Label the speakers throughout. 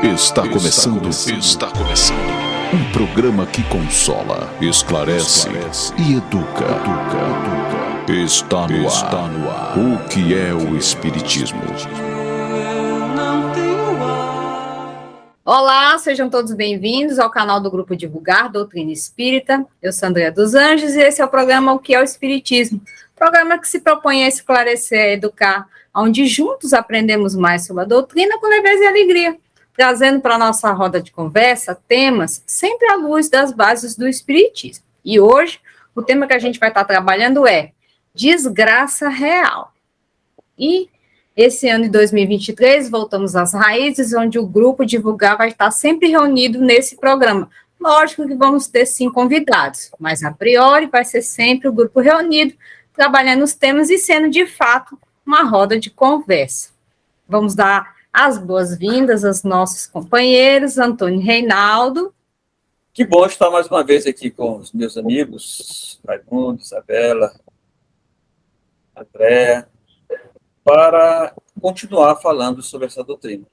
Speaker 1: Está começando. Um programa que consola, esclarece e educa. Está no ar. O que é o Espiritismo?
Speaker 2: Olá, sejam todos bem-vindos ao canal do Grupo Divulgar Doutrina Espírita. Eu sou Andréa dos Anjos e esse é o programa O que é o Espiritismo? Programa que se propõe a esclarecer, a educar, onde juntos aprendemos mais sobre a doutrina com leveza e alegria, trazendo para a nossa roda de conversa temas sempre à luz das bases do Espiritismo. E hoje, o tema que a gente vai estar trabalhando é desgraça real. E esse ano de 2023, voltamos às raízes, onde o Grupo Divulgar vai estar sempre reunido nesse programa. Lógico que vamos ter, sim, convidados, mas a priori vai ser sempre o grupo reunido, trabalhando os temas e sendo, de fato, uma roda de conversa. Vamos dar as boas-vindas aos nossos companheiros, Antônio e Reinaldo.
Speaker 3: Que bom estar mais uma vez aqui com os meus amigos, Raimundo, Isabela, Andréa, para continuar falando sobre essa doutrina.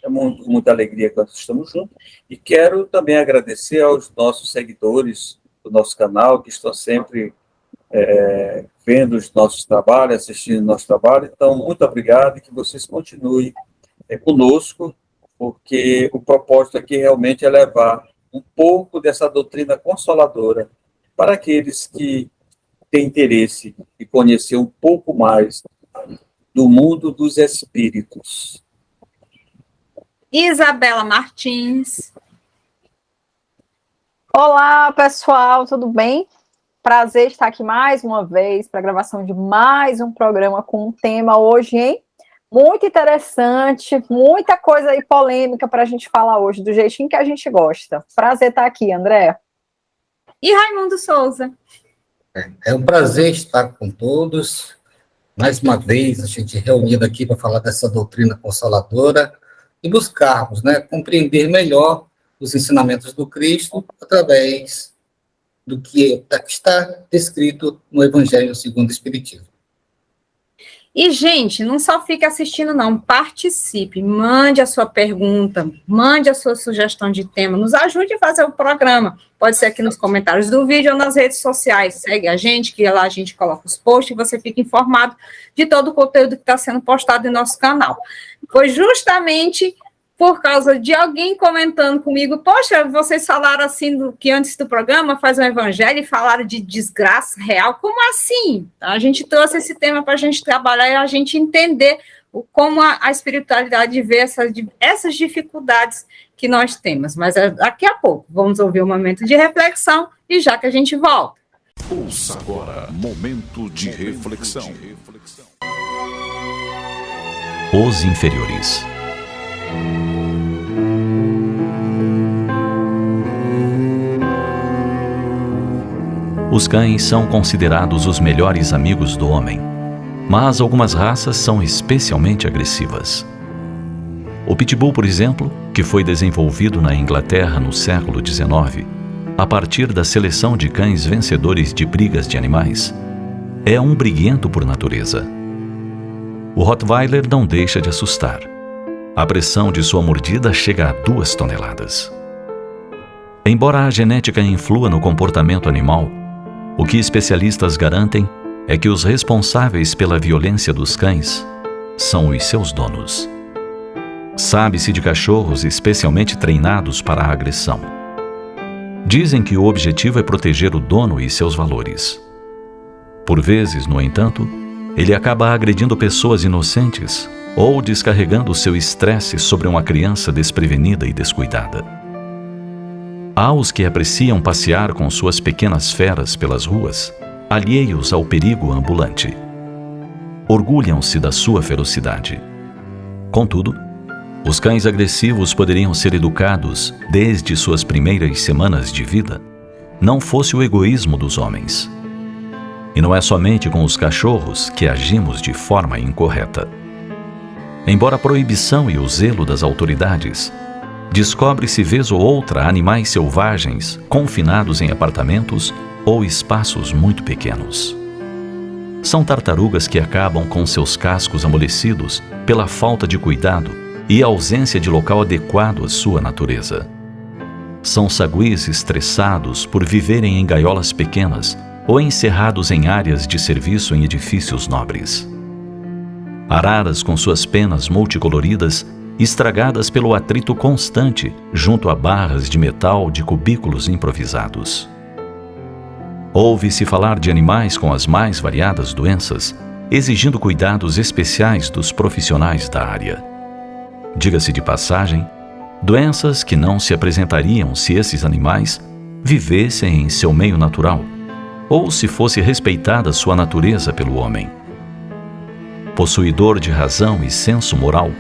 Speaker 3: É muita alegria que nós estamos juntos e quero também agradecer aos nossos seguidores do nosso canal, que estão sempre vendo os nossos trabalhos, assistindo o nosso trabalho. Então, muito obrigado e que vocês continuem conosco, porque o propósito aqui realmente é levar um pouco dessa doutrina consoladora para aqueles que têm interesse em conhecer um pouco mais do mundo dos espíritos.
Speaker 2: Isabela Martins.
Speaker 4: Olá, pessoal, tudo bem? Prazer estar aqui mais uma vez para a gravação de mais um programa com um tema hoje, hein? Muito interessante, muita coisa aí polêmica para a gente falar hoje, do jeitinho que a gente gosta. Prazer estar aqui, André.
Speaker 2: E Raimundo Souza.
Speaker 5: É um prazer estar com todos. Mais uma vez, a gente reunido aqui para falar dessa doutrina consoladora e buscarmos, compreender melhor os ensinamentos do Cristo através do que está descrito no Evangelho segundo o Espiritismo.
Speaker 2: E, gente, não só fique assistindo, não. Participe, mande a sua pergunta, mande a sua sugestão de tema, nos ajude a fazer o programa. Pode ser aqui nos comentários do vídeo ou nas redes sociais. Segue a gente, que lá a gente coloca os posts e você fica informado de todo o conteúdo que está sendo postado em nosso canal. Foi justamente por causa de alguém comentando comigo, poxa, vocês falaram assim que antes do programa faz um evangelho e falaram de desgraça real, como assim? A gente trouxe esse tema para a gente trabalhar e a gente entender como a espiritualidade vê essas dificuldades que nós temos. Mas daqui a pouco vamos ouvir um momento de reflexão e já que a gente volta.
Speaker 1: Ouça agora, momento de reflexão.
Speaker 6: Os inferiores. Os cães são considerados os melhores amigos do homem, mas algumas raças são especialmente agressivas. O Pitbull, por exemplo, que foi desenvolvido na Inglaterra no século XIX, a partir da seleção de cães vencedores de brigas de animais, é um briguento por natureza. O Rottweiler não deixa de assustar. A pressão de sua mordida chega a 2 toneladas. Embora a genética influa no comportamento animal, o que especialistas garantem é que os responsáveis pela violência dos cães são os seus donos. Sabe-se de cachorros especialmente treinados para a agressão. Dizem que o objetivo é proteger o dono e seus valores. Por vezes, no entanto, ele acaba agredindo pessoas inocentes ou descarregando seu estresse sobre uma criança desprevenida e descuidada. Há os que apreciam passear com suas pequenas feras pelas ruas, alheios ao perigo ambulante. Orgulham-se da sua ferocidade. Contudo, os cães agressivos poderiam ser educados desde suas primeiras semanas de vida, não fosse o egoísmo dos homens. E não é somente com os cachorros que agimos de forma incorreta. Embora a proibição e o zelo das autoridades, descobre-se vez ou outra animais selvagens confinados em apartamentos ou espaços muito pequenos. São tartarugas que acabam com seus cascos amolecidos pela falta de cuidado e a ausência de local adequado à sua natureza. São saguis estressados por viverem em gaiolas pequenas ou encerrados em áreas de serviço em edifícios nobres. Araras com suas penas multicoloridas, estragadas pelo atrito constante junto a barras de metal de cubículos improvisados. Ouve-se falar de animais com as mais variadas doenças, exigindo cuidados especiais dos profissionais da área. Diga-se de passagem, doenças que não se apresentariam se esses animais vivessem em seu meio natural, ou se fosse respeitada sua natureza pelo homem. Possuidor de razão e senso moral,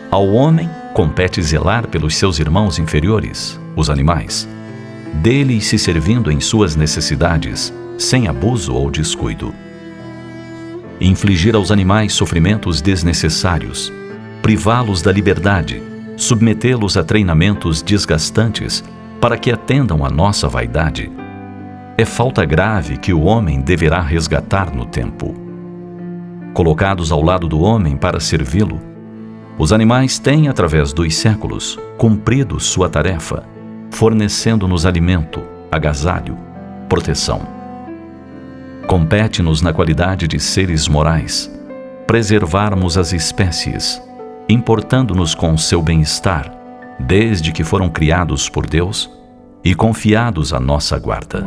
Speaker 6: ao homem compete zelar pelos seus irmãos inferiores, os animais, deles se servindo em suas necessidades, sem abuso ou descuido. Infligir aos animais sofrimentos desnecessários, privá-los da liberdade, submetê-los a treinamentos desgastantes para que atendam à nossa vaidade, é falta grave que o homem deverá resgatar no tempo. Colocados ao lado do homem para servi-lo, os animais têm, através dos séculos, cumprido sua tarefa, fornecendo-nos alimento, agasalho, proteção. Compete-nos, na qualidade de seres morais, preservarmos as espécies, importando-nos com seu bem-estar, desde que foram criados por Deus e confiados à nossa guarda.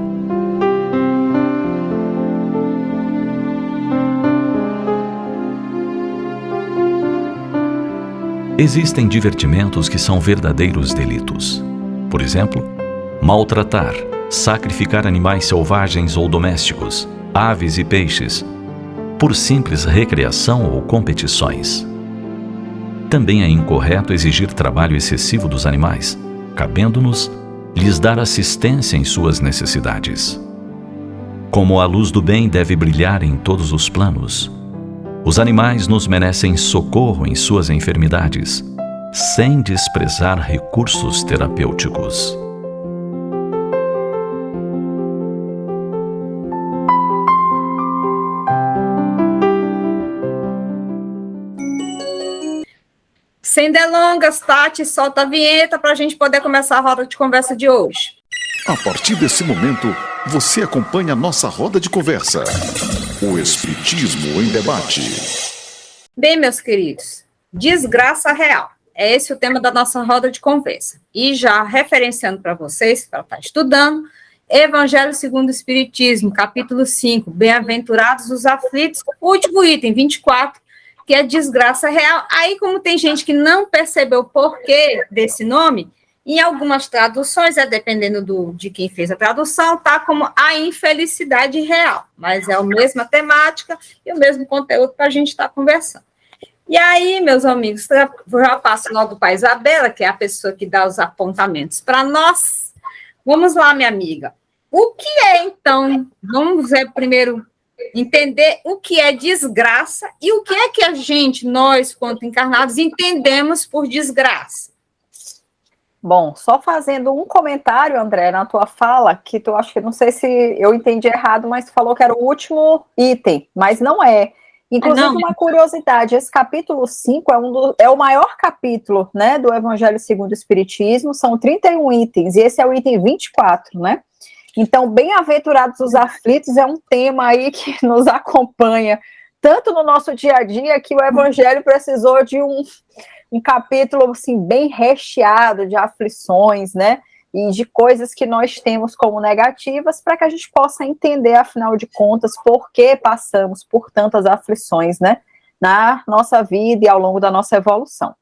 Speaker 6: Existem divertimentos que são verdadeiros delitos. Por exemplo, maltratar, sacrificar animais selvagens ou domésticos, aves e peixes, por simples recreação ou competições. Também é incorreto exigir trabalho excessivo dos animais, cabendo-nos lhes dar assistência em suas necessidades. Como a luz do bem deve brilhar em todos os planos, os animais nos merecem socorro em suas enfermidades, sem desprezar recursos terapêuticos.
Speaker 2: Sem delongas, Tati, solta a vinheta para a gente poder começar a roda de conversa de hoje.
Speaker 1: A partir desse momento, você acompanha a nossa roda de conversa. O Espiritismo em Debate.
Speaker 2: Bem, meus queridos, desgraça real. É esse o tema da nossa roda de conversa. E já referenciando para vocês, para estar estudando, Evangelho segundo o Espiritismo, capítulo 5, Bem-aventurados os aflitos, último item, 24, que é desgraça real. Aí, como tem gente que não percebeu o porquê desse nome, em algumas traduções, dependendo de quem fez a tradução, tá como a infelicidade real, mas é a mesma temática e o mesmo conteúdo para a gente estar conversando. E aí, meus amigos, já passo logo para a Isabela, que é a pessoa que dá os apontamentos para nós. Vamos lá, minha amiga. O que é, então, vamos primeiro entender o que é desgraça e o que é que a gente, nós, quanto encarnados, entendemos por desgraça.
Speaker 4: Bom, só fazendo um comentário, André, na tua fala, que tu acho que não sei se eu entendi errado, mas tu falou que era o último item, mas não é. Inclusive, uma curiosidade, esse capítulo 5 é o maior capítulo, né, do Evangelho segundo o Espiritismo, são 31 itens, e esse é o item 24, né? Então, bem-aventurados os aflitos é um tema aí que nos acompanha, tanto no nosso dia a dia, que o Evangelho precisou de um capítulo, assim, bem recheado de aflições, né, e de coisas que nós temos como negativas, para que a gente possa entender, afinal de contas, por que passamos por tantas aflições, né, na nossa vida e ao longo da nossa evolução.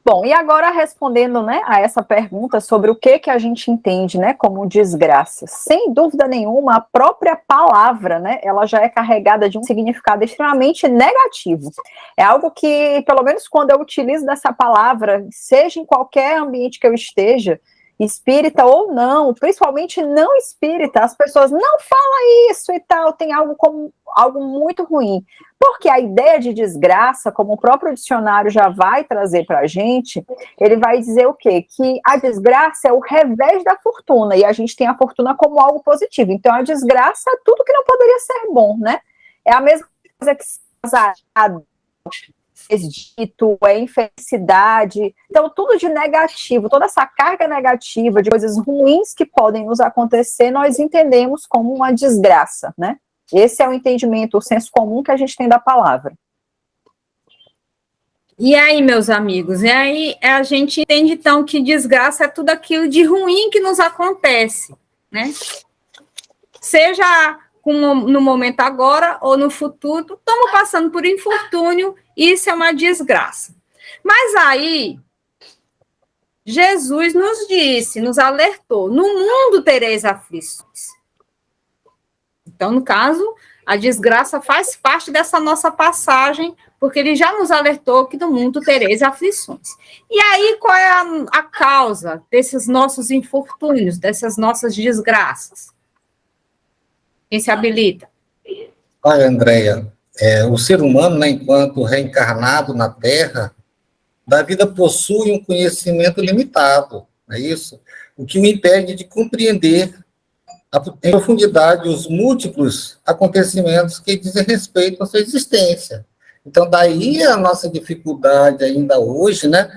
Speaker 4: Bom, e agora respondendo, né, a essa pergunta sobre o que a gente entende, né, como desgraça. Sem dúvida nenhuma, a própria palavra, né, ela já é carregada de um significado extremamente negativo. É algo que, pelo menos quando eu utilizo dessa palavra, seja em qualquer ambiente que eu esteja, espírita ou não, principalmente não espírita, as pessoas não falam isso e tal, tem algo muito ruim. Porque a ideia de desgraça, como o próprio dicionário já vai trazer para a gente, ele vai dizer o quê? Que a desgraça é o revés da fortuna, e a gente tem a fortuna como algo positivo. Então, a desgraça é tudo que não poderia ser bom, né? É a mesma coisa que desdito, é infelicidade. Então, tudo de negativo, toda essa carga negativa de coisas ruins que podem nos acontecer, nós entendemos como uma desgraça, né? Esse é o entendimento, o senso comum que a gente tem da palavra.
Speaker 2: E aí, meus amigos, e aí a gente entende, então, que desgraça é tudo aquilo de ruim que nos acontece, né? Seja no momento agora ou no futuro, estamos passando por infortúnio, isso é uma desgraça. Mas aí, Jesus nos disse, nos alertou, no mundo tereis aflições. Então, no caso, a desgraça faz parte dessa nossa passagem, porque ele já nos alertou que no mundo tereis aflições. E aí, qual é a causa desses nossos infortúnios, dessas nossas desgraças? Quem se habilita?
Speaker 5: Olha, Andréia, o ser humano, né, enquanto reencarnado na Terra, da vida possui um conhecimento limitado, não é isso? O que o impede de compreender em profundidade os múltiplos acontecimentos que dizem respeito à sua existência. Então, daí a nossa dificuldade ainda hoje, né?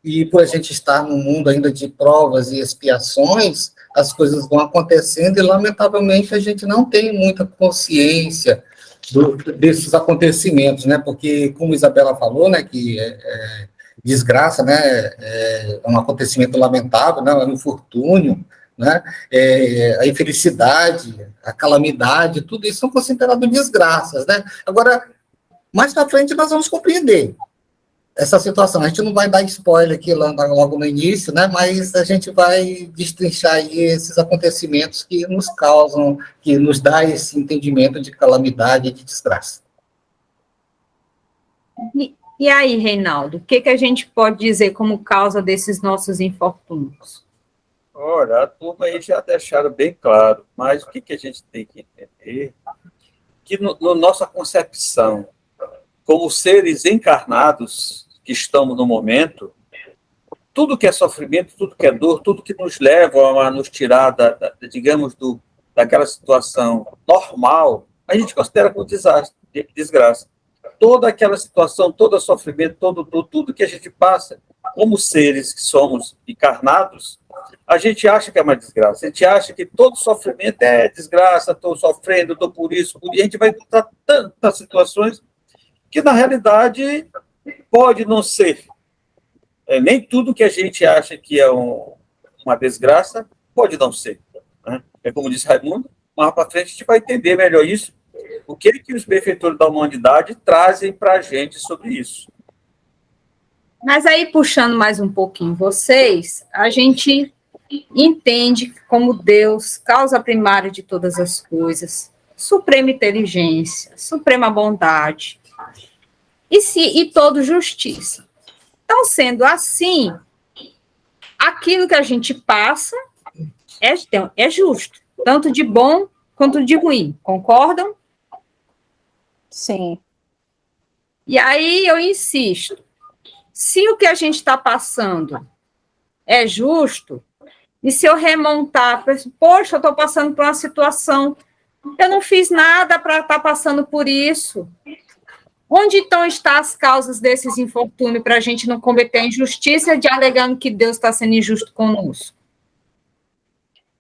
Speaker 5: E por a gente estar num mundo ainda de provas e expiações, as coisas vão acontecendo e, lamentavelmente, a gente não tem muita consciência desses acontecimentos, né? Porque, como Isabela falou, né, que desgraça, né, é um acontecimento lamentável, né, um infortúnio, né, a infelicidade, a calamidade, tudo isso são considerados desgraças, né? Agora, mais para frente nós vamos compreender essa situação. A gente não vai dar spoiler aqui logo no início, né? Mas a gente vai destrinchar aí esses acontecimentos que nos causam, que nos dá esse entendimento de calamidade e de desgraça.
Speaker 2: E aí, Reinaldo, o que a gente pode dizer como causa desses nossos infortúnios?
Speaker 3: Ora, a turma aí já deixaram bem claro, mas o que a gente tem que entender? Que no nossa concepção, como seres encarnados que estamos no momento, tudo que é sofrimento, tudo que é dor, tudo que nos leva a nos tirar, digamos, daquela situação normal, a gente considera como desastre, desgraça. Toda aquela situação, todo sofrimento, tudo que a gente passa, como seres que somos encarnados, a gente acha que é uma desgraça. A gente acha que todo sofrimento é desgraça, estou sofrendo, estou por isso, e a gente vai encontrar tantas situações que, na realidade, pode não ser. Nem tudo que a gente acha que é uma desgraça pode não ser. Né? É como disse Raimundo, mais para frente a gente vai entender melhor isso, o que os benfeitores da humanidade trazem para a gente sobre isso.
Speaker 2: Mas aí, puxando mais um pouquinho vocês, a gente entende como Deus, causa primária de todas as coisas, suprema inteligência, suprema bondade, e todo justiça. Então, sendo assim, aquilo que a gente passa é justo, tanto de bom quanto de ruim, concordam?
Speaker 4: Sim.
Speaker 2: E aí eu insisto, se o que a gente está passando é justo, e se eu remontar, poxa, eu estou passando por uma situação, eu não fiz nada para estar passando por isso. Onde então estão as causas desses infortúnios para a gente não cometer a injustiça de alegando que Deus está sendo injusto conosco?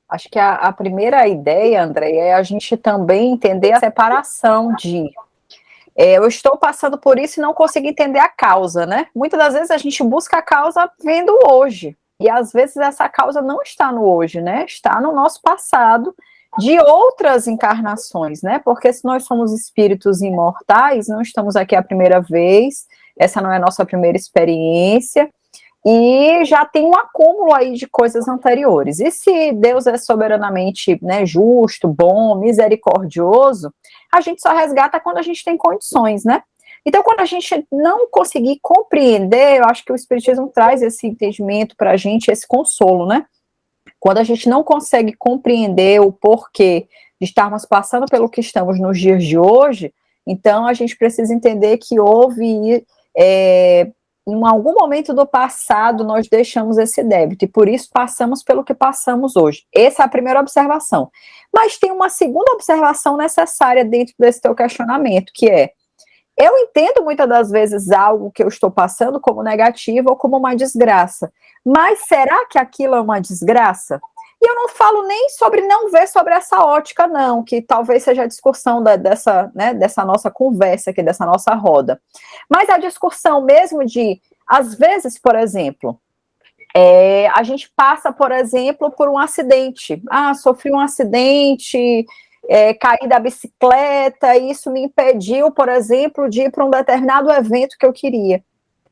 Speaker 4: Acho que a primeira ideia, André, é a gente também entender a separação de eu estou passando por isso e não consigo entender a causa, né? Muitas das vezes a gente busca a causa vendo hoje, e às vezes essa causa não está no hoje, né? Está no nosso passado, de outras encarnações, né? Porque se nós somos espíritos imortais, não estamos aqui a primeira vez, essa não é a nossa primeira experiência, e já tem um acúmulo aí de coisas anteriores. E se Deus é soberanamente, né, justo, bom, misericordioso, a gente só resgata quando a gente tem condições, né? Então, quando a gente não conseguir compreender, eu acho que o Espiritismo traz esse entendimento para a gente, esse consolo, né? Quando a gente não consegue compreender o porquê de estarmos passando pelo que estamos nos dias de hoje, então a gente precisa entender que houve, em algum momento do passado, nós deixamos esse débito, e por isso passamos pelo que passamos hoje. Essa é a primeira observação. Mas tem uma segunda observação necessária dentro desse teu questionamento, que é, Eu entendo muitas das vezes algo que eu estou passando como negativo ou como uma desgraça, mas será que aquilo é uma desgraça? E eu não falo nem sobre não ver sobre essa ótica, não, que talvez seja a discussão dessa nossa conversa aqui, dessa nossa roda. Mas a discussão mesmo de, às vezes, por exemplo, a gente passa, por exemplo, por um acidente. Sofri um acidente, caí da bicicleta, e isso me impediu, por exemplo, de ir para um determinado evento que eu queria.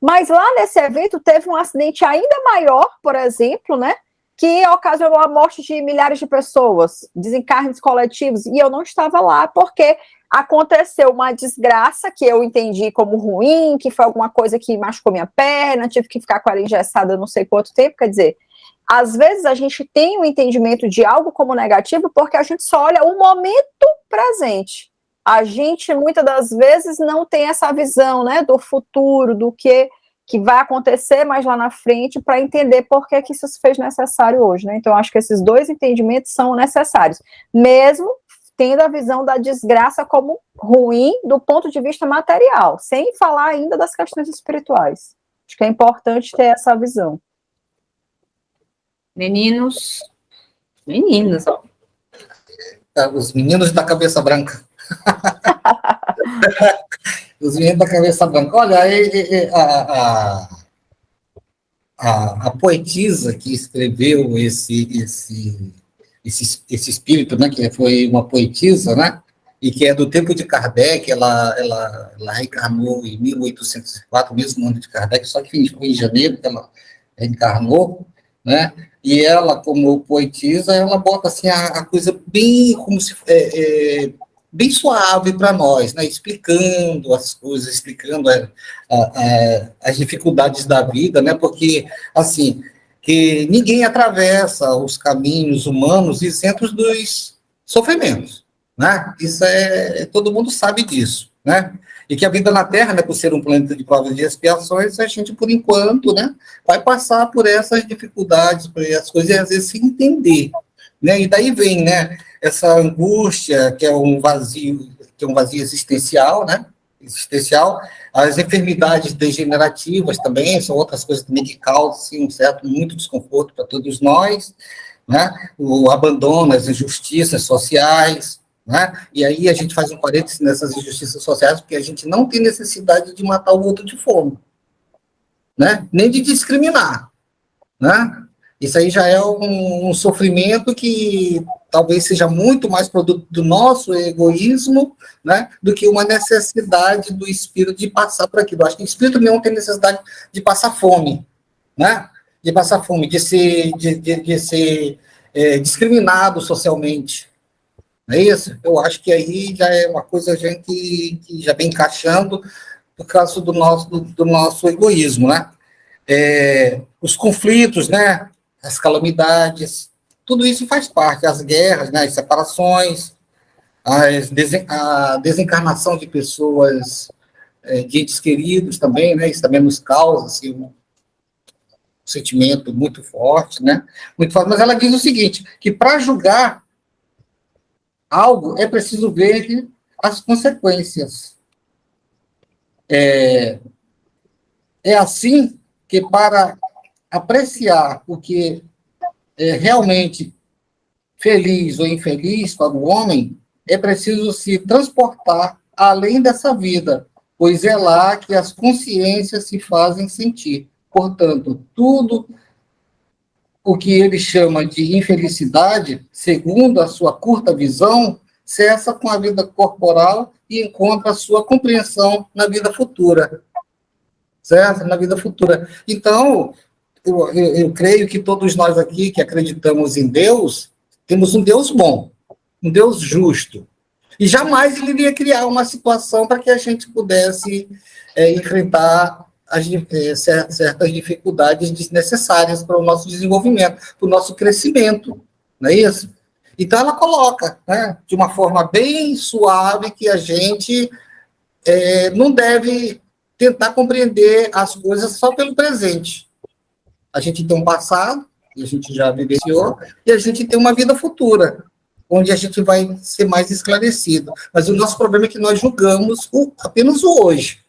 Speaker 4: Mas lá nesse evento teve um acidente ainda maior, por exemplo, né? Que ocasionou a morte de milhares de pessoas, desencarnes coletivos, e eu não estava lá porque aconteceu uma desgraça que eu entendi como ruim, que foi alguma coisa que machucou minha perna, tive que ficar com ela engessada não sei quanto tempo, quer dizer, às vezes a gente tem um entendimento de algo como negativo porque a gente só olha o momento presente. A gente, muitas das vezes, não tem essa visão, né, do futuro, do que vai acontecer mais lá na frente, para entender por que isso se fez necessário hoje, né? Então, acho que esses dois entendimentos são necessários, mesmo tendo a visão da desgraça como ruim do ponto de vista material, sem falar ainda das questões espirituais. Acho que é importante ter essa visão.
Speaker 2: Meninos, meninas, ó.
Speaker 5: Os meninos da cabeça branca. Os meninos da cabeça branca. Olha, a poetisa que escreveu esse espírito, né, que foi uma poetisa, né, e que é do tempo de Kardec, ela reencarnou em 1804, mesmo ano de Kardec, só que foi em janeiro que ela reencarnou, né, e ela, como poetisa, ela bota assim a coisa bem, como se bem suave para nós, né? Explicando as coisas, explicando as dificuldades da vida, né? Porque, assim, que ninguém atravessa os caminhos humanos isentos dos sofrimentos, né? Isso todo mundo sabe disso, né? E que a vida na Terra, né, por ser um planeta de provas e expiações, a gente, por enquanto, né, vai passar por essas dificuldades, por essas coisas, e às vezes se entender, né? E daí vem, né, essa angústia, que é um vazio existencial, né? Existencial. As enfermidades degenerativas também são outras coisas também que causam assim, muito desconforto para todos nós, né? O abandono, as injustiças sociais, né? E aí a gente faz um parênteses nessas injustiças sociais, porque a gente não tem necessidade de matar o outro de fome, né? Nem de discriminar, né? Isso aí já é um sofrimento que talvez seja muito mais produto do nosso egoísmo, né, do que uma necessidade do espírito de passar por aquilo. Acho que o espírito não tem necessidade de passar fome, né, de passar fome, de ser discriminado socialmente. Não é isso? Eu acho que aí já é uma coisa que já vem encaixando por causa do nosso egoísmo, né? Os conflitos, né? As calamidades, tudo isso faz parte, as guerras, né, as separações, a desencarnação de pessoas, de entes queridos também, né, isso também nos causa assim, um sentimento muito forte, né, muito forte. Mas ela diz o seguinte, que para julgar algo é preciso ver as consequências. É assim que para apreciar o que é realmente feliz ou infeliz para o homem, é preciso se transportar além dessa vida, pois é lá que as consciências se fazem sentir. Portanto, tudo o que ele chama de infelicidade, segundo a sua curta visão, cessa com a vida corporal e encontra a sua compreensão na vida futura. Certo? Na vida futura. Então, eu creio que todos nós aqui que acreditamos em Deus, temos um Deus bom, um Deus justo. E jamais ele iria criar uma situação para que a gente pudesse enfrentar certas dificuldades desnecessárias para o nosso desenvolvimento, para o nosso crescimento, não é isso? Então ela coloca, né, de uma forma bem suave, que a gente não deve tentar compreender as coisas só pelo presente. A gente tem um passado, que a gente já vivenciou, e a gente tem uma vida futura, onde a gente vai ser mais esclarecido. Mas o nosso problema é que nós julgamos apenas o hoje,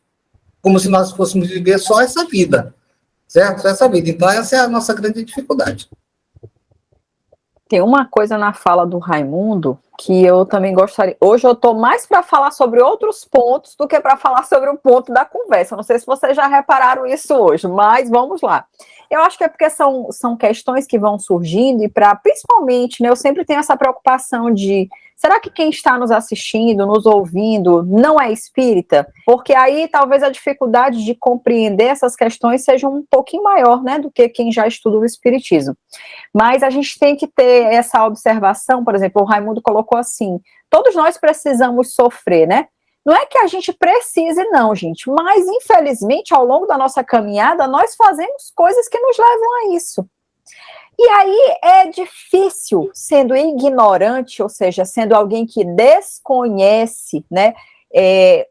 Speaker 5: como se nós fôssemos viver só essa vida, certo? Só essa vida. Então, essa é a nossa grande dificuldade.
Speaker 4: Tem uma coisa na fala do Raimundo que eu também gostaria. Hoje eu estou mais para falar sobre outros pontos do que para falar sobre o ponto da conversa. Não sei se vocês já repararam isso hoje, mas vamos lá. Eu acho que é porque são questões que vão surgindo e principalmente, né, eu sempre tenho essa preocupação de, será que quem está nos assistindo, nos ouvindo, não é espírita? Porque aí talvez a dificuldade de compreender essas questões seja um pouquinho maior, né, do que quem já estuda o espiritismo. Mas a gente tem que ter essa observação, por exemplo, o Raimundo colocou assim, todos nós precisamos sofrer, né? Não é que a gente precise, não, gente, mas infelizmente ao longo da nossa caminhada nós fazemos coisas que nos levam a isso. E aí é difícil, sendo ignorante, ou seja, sendo alguém que desconhece, né,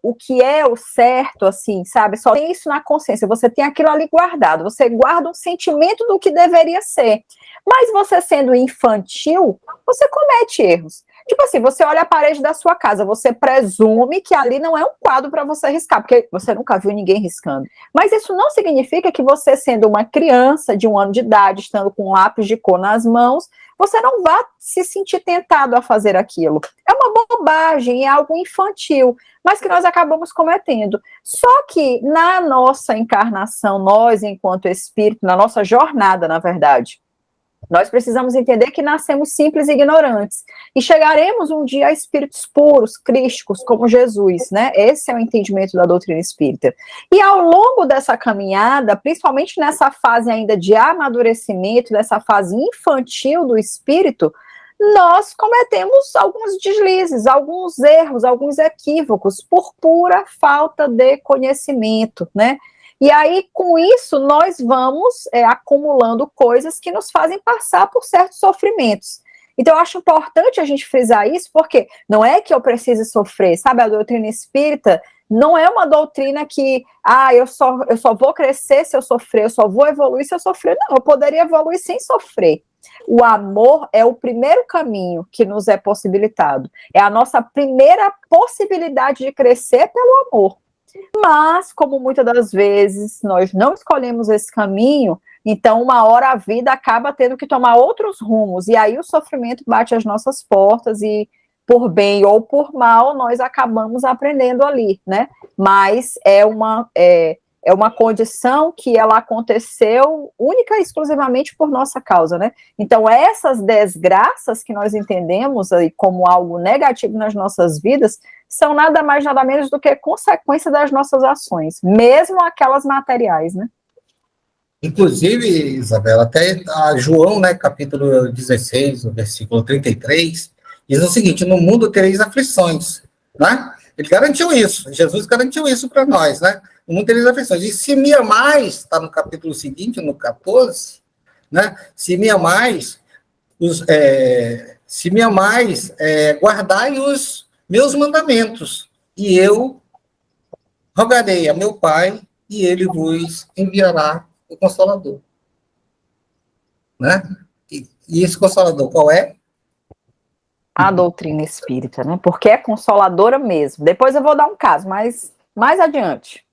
Speaker 4: o que é o certo, assim, sabe, só tem isso na consciência, você tem aquilo ali guardado, você guarda um sentimento do que deveria ser, mas você sendo infantil, você comete erros. Tipo assim, você olha a parede da sua casa, você presume que ali não é um quadro para você riscar, porque você nunca viu ninguém riscando. Mas isso não significa que você, sendo uma criança de 1 ano de idade, estando com um lápis de cor nas mãos, você não vá se sentir tentado a fazer aquilo. É uma bobagem, é algo infantil, mas que nós acabamos cometendo. Só que na nossa encarnação, nós, enquanto espírito, na nossa jornada, na verdade, nós precisamos entender que nascemos simples e ignorantes. E chegaremos um dia a espíritos puros, crísticos, como Jesus, né? Esse é o entendimento da doutrina espírita. E ao longo dessa caminhada, principalmente nessa fase ainda de amadurecimento, dessa fase infantil do espírito, nós cometemos alguns deslizes, alguns erros, alguns equívocos, por pura falta de conhecimento, né? E aí, com isso, nós vamos acumulando coisas que nos fazem passar por certos sofrimentos. Então, eu acho importante a gente frisar isso, porque não é que eu precise sofrer, sabe? A doutrina espírita não é uma doutrina que, eu só vou crescer se eu sofrer, eu só vou evoluir se eu sofrer. Não, eu poderia evoluir sem sofrer. O amor é o primeiro caminho que nos é possibilitado. É a nossa primeira possibilidade de crescer pelo amor. Mas, como muitas das vezes nós não escolhemos esse caminho, então uma hora a vida acaba tendo que tomar outros rumos, e aí o sofrimento bate às nossas portas e, por bem ou por mal, nós acabamos aprendendo ali, né? Mas é uma condição que ela aconteceu única e exclusivamente por nossa causa, né? Então, essas desgraças que nós entendemos aí como algo negativo nas nossas vidas, são nada mais, nada menos do que consequência das nossas ações, mesmo aquelas materiais, né?
Speaker 5: Inclusive, Isabela, até a João, né, capítulo 16, o versículo 33, diz o seguinte: no mundo tereis aflições, né? Ele garantiu isso, Jesus garantiu isso para nós, né? No mundo tereis aflições. E se me amais, está no capítulo seguinte, no 14, né? Se me amais, guardai os meus mandamentos, e eu rogarei a meu Pai, e ele vos enviará o Consolador. Né? E esse Consolador, qual é?
Speaker 4: A doutrina espírita, né? Porque é consoladora mesmo. Depois eu vou dar um caso, mas mais adiante.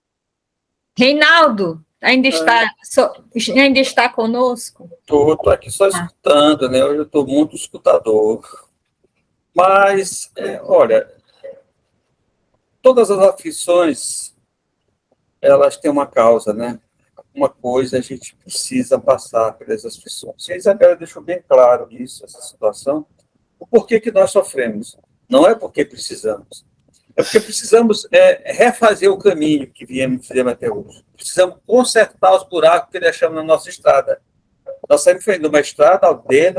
Speaker 2: Reinaldo, ainda está conosco?
Speaker 3: Estou aqui só escutando, né? Hoje eu estou muito escutador. Mas, olha, todas as aflições, elas têm uma causa, né? Uma coisa a gente precisa passar pelas aflições. E a Isabela deixou bem claro isso, essa situação. O porquê que nós sofremos. Não é porque precisamos. É porque precisamos refazer o caminho que fizemos até hoje. Precisamos consertar os buracos que deixamos na nossa estrada. Nós saímos de uma estrada aldeia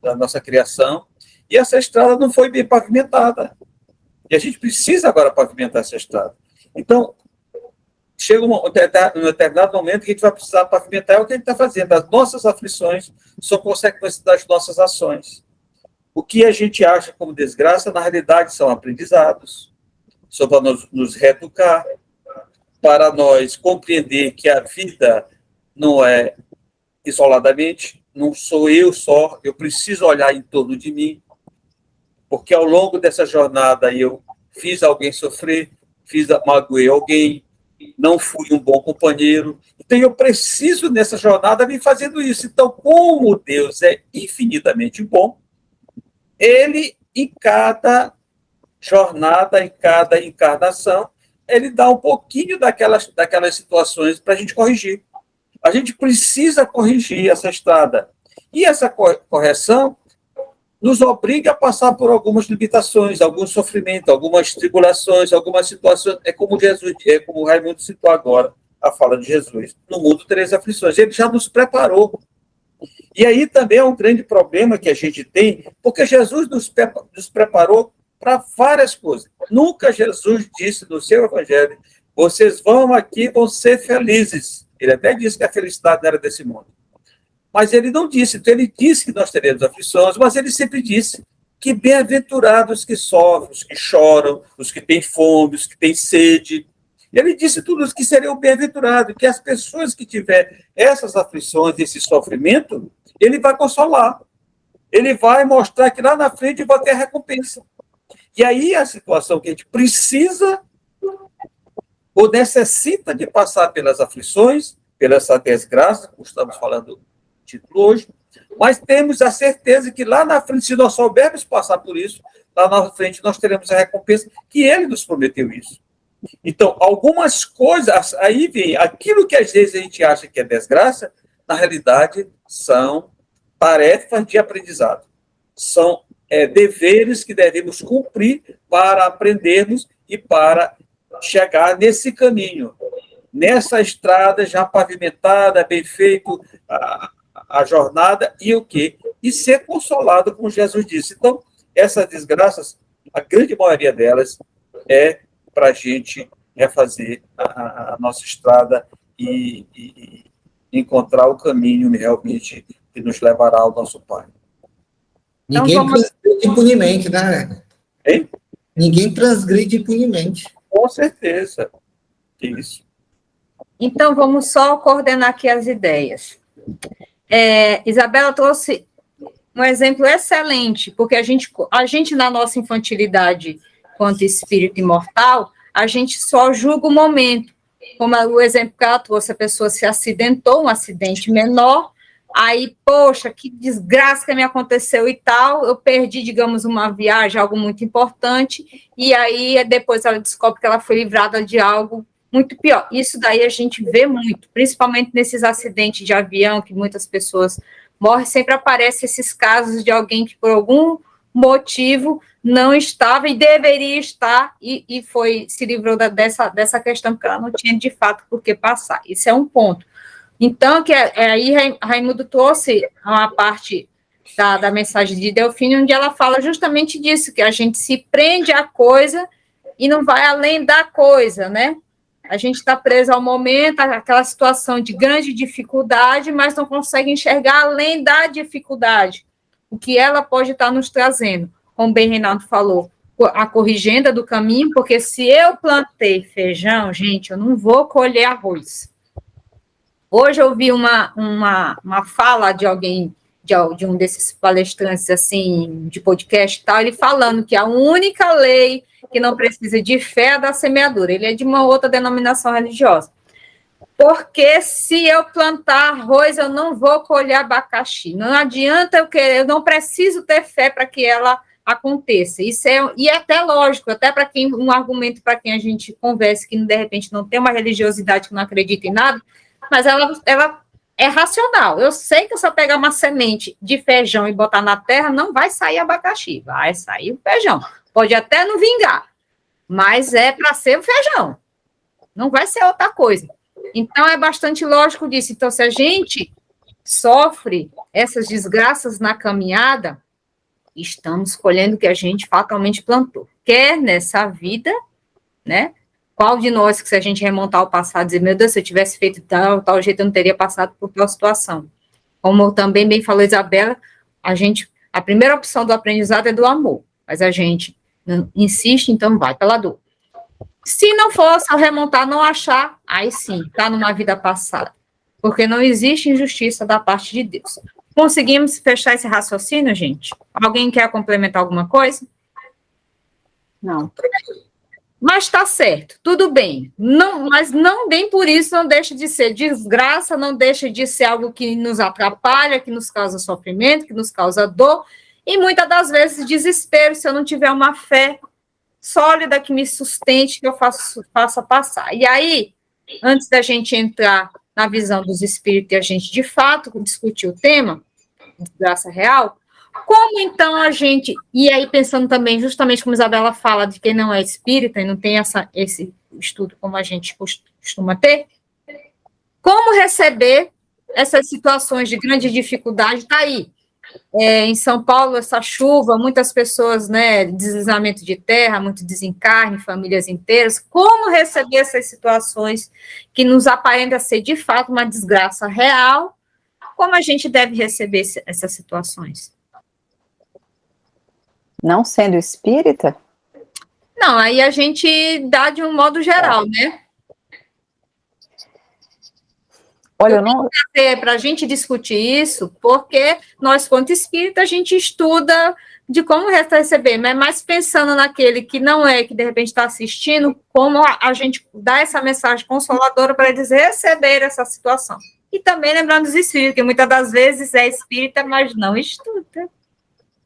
Speaker 3: da nossa criação, e essa estrada não foi bem pavimentada. E a gente precisa agora pavimentar essa estrada. Então, chega um determinado momento que a gente vai precisar pavimentar, é o que a gente está fazendo. As nossas aflições são consequências das nossas ações. O que a gente acha como desgraça, na realidade, são aprendizados, só para nos reeducar, para nós compreender que a vida não é isoladamente, não sou eu só, eu preciso olhar em torno de mim. porque ao longo dessa jornada eu fiz alguém sofrer, magoei alguém, não fui um bom companheiro. Então, eu preciso, nessa jornada, vir fazendo isso. Então, como Deus é infinitamente bom, ele, em cada jornada, em cada encarnação, ele dá um pouquinho daquelas situações para a gente corrigir. A gente precisa corrigir essa estrada. E essa correção nos obriga a passar por algumas limitações, algum sofrimento, algumas tribulações, algumas situações. É como o Raimundo citou agora, a fala de Jesus. No mundo tereis aflições. Ele já nos preparou. E aí também é um grande problema que a gente tem, porque Jesus nos preparou para várias coisas. Nunca Jesus disse no seu evangelho, vocês vão aqui, vão ser felizes. Ele até disse que a felicidade não era desse mundo. Mas ele não disse. Então, ele disse que nós teremos aflições, mas ele sempre disse que bem-aventurados que sofrem, os que choram, os que têm fome, os que têm sede. Ele disse tudo que seriam bem-aventurados, que as pessoas que tiverem essas aflições, esse sofrimento, ele vai consolar. Ele vai mostrar que lá na frente vai ter a recompensa. E aí a situação que a gente precisa ou necessita de passar pelas aflições, pela essa desgraça, como estamos falando título hoje, mas temos a certeza que lá na frente, se nós soubermos passar por isso, lá na frente nós teremos a recompensa, que ele nos prometeu isso. Então, algumas coisas, aí vem, aquilo que às vezes a gente acha que é desgraça, na realidade são tarefas de aprendizado, são deveres que devemos cumprir para aprendermos e para chegar nesse caminho, nessa estrada já pavimentada, bem feito, a jornada e o quê? E ser consolado, como Jesus disse. Então, essas desgraças, a grande maioria delas é para a gente refazer a nossa estrada e encontrar o caminho realmente que nos levará ao nosso Pai.
Speaker 5: Ninguém transgride impunemente, né?
Speaker 3: Hein?
Speaker 5: Ninguém transgride impunemente.
Speaker 3: Com certeza. Isso.
Speaker 2: Então, vamos só coordenar aqui as ideias. Isabela trouxe um exemplo excelente, porque a gente, na nossa infantilidade, quanto espírito imortal, a gente só julga o momento. Como o exemplo que ela trouxe, a pessoa se acidentou, um acidente menor, aí, poxa, que desgraça que me aconteceu e tal, eu perdi, digamos, uma viagem, algo muito importante, e aí depois ela descobre que ela foi livrada de algo muito pior. Isso daí a gente vê muito, principalmente nesses acidentes de avião, que muitas pessoas morrem, sempre aparecem esses casos de alguém que por algum motivo não estava e deveria estar e se livrou dessa questão, porque ela não tinha de fato por que passar. Isso é um ponto. Então, aí Raimundo trouxe uma parte da mensagem de Delfine, onde ela fala justamente disso, que a gente se prende à coisa e não vai além da coisa, né? A gente está preso ao momento, aquela situação de grande dificuldade, mas não consegue enxergar além da dificuldade, o que ela pode estar nos trazendo. Como bem Reinaldo falou, a corrigenda do caminho, porque se eu plantei feijão, gente, eu não vou colher arroz. Hoje eu vi uma fala de alguém, de um desses palestrantes, assim, de podcast e tal, ele falando que a única lei que não precisa de fé é da semeadura. Ele é de uma outra denominação religiosa. Porque se eu plantar arroz, eu não vou colher abacaxi. Não adianta eu querer, eu não preciso ter fé para que ela aconteça. Isso e é até lógico, até para quem um argumento para quem a gente conversa que de repente não tem uma religiosidade que não acredita em nada, mas ela é racional. Eu sei que se eu pegar uma semente de feijão e botar na terra, não vai sair abacaxi, vai sair o feijão. Pode até não vingar, mas é para ser o feijão. Não vai ser outra coisa. Então, é bastante lógico disso. Então, se a gente sofre essas desgraças na caminhada, estamos colhendo o que a gente fatalmente plantou. Quer nessa vida, né? Qual de nós, que se a gente remontar ao passado, dizer, meu Deus, se eu tivesse feito tal jeito, eu não teria passado por tal situação. Como também bem falou Isabela, a primeira opção do aprendizado é do amor, mas a gente insiste, então vai pela dor. Se não for, se eu remontar, não achar, aí sim, está numa vida passada. Porque não existe injustiça da parte de Deus. Conseguimos fechar esse raciocínio, gente? Alguém quer complementar alguma coisa?
Speaker 4: Não.
Speaker 2: Mas está certo, tudo bem. Não, mas não nem por isso não deixa de ser desgraça, não deixa de ser algo que nos atrapalha, que nos causa sofrimento, que nos causa dor, e muitas das vezes desespero se eu não tiver uma fé sólida que me sustente, que eu faça passar. E aí, antes da gente entrar na visão dos espíritos e a gente, de fato, discutir o tema, desgraça real, como então a gente, e aí pensando também, justamente como a Isabela fala, de quem não é espírita e não tem esse estudo como a gente costuma ter, como receber essas situações de grande dificuldade, está aí. Em São Paulo, essa chuva, muitas pessoas, né, deslizamento de terra, muito desencarne, famílias inteiras, como receber essas situações que nos aparentam ser, de fato, uma desgraça real, como a gente deve receber essas situações?
Speaker 4: Não sendo espírita?
Speaker 2: Não, aí a gente dá de um modo geral, né?
Speaker 4: Olha, eu não...
Speaker 2: Para a gente discutir isso, porque nós, quanto espírita, a gente estuda de como receber, mas pensando naquele que não é, que de repente está assistindo, como a gente dá essa mensagem consoladora para eles receber essa situação. E também lembrando dos espíritos, que muitas das vezes é espírita, mas não estuda.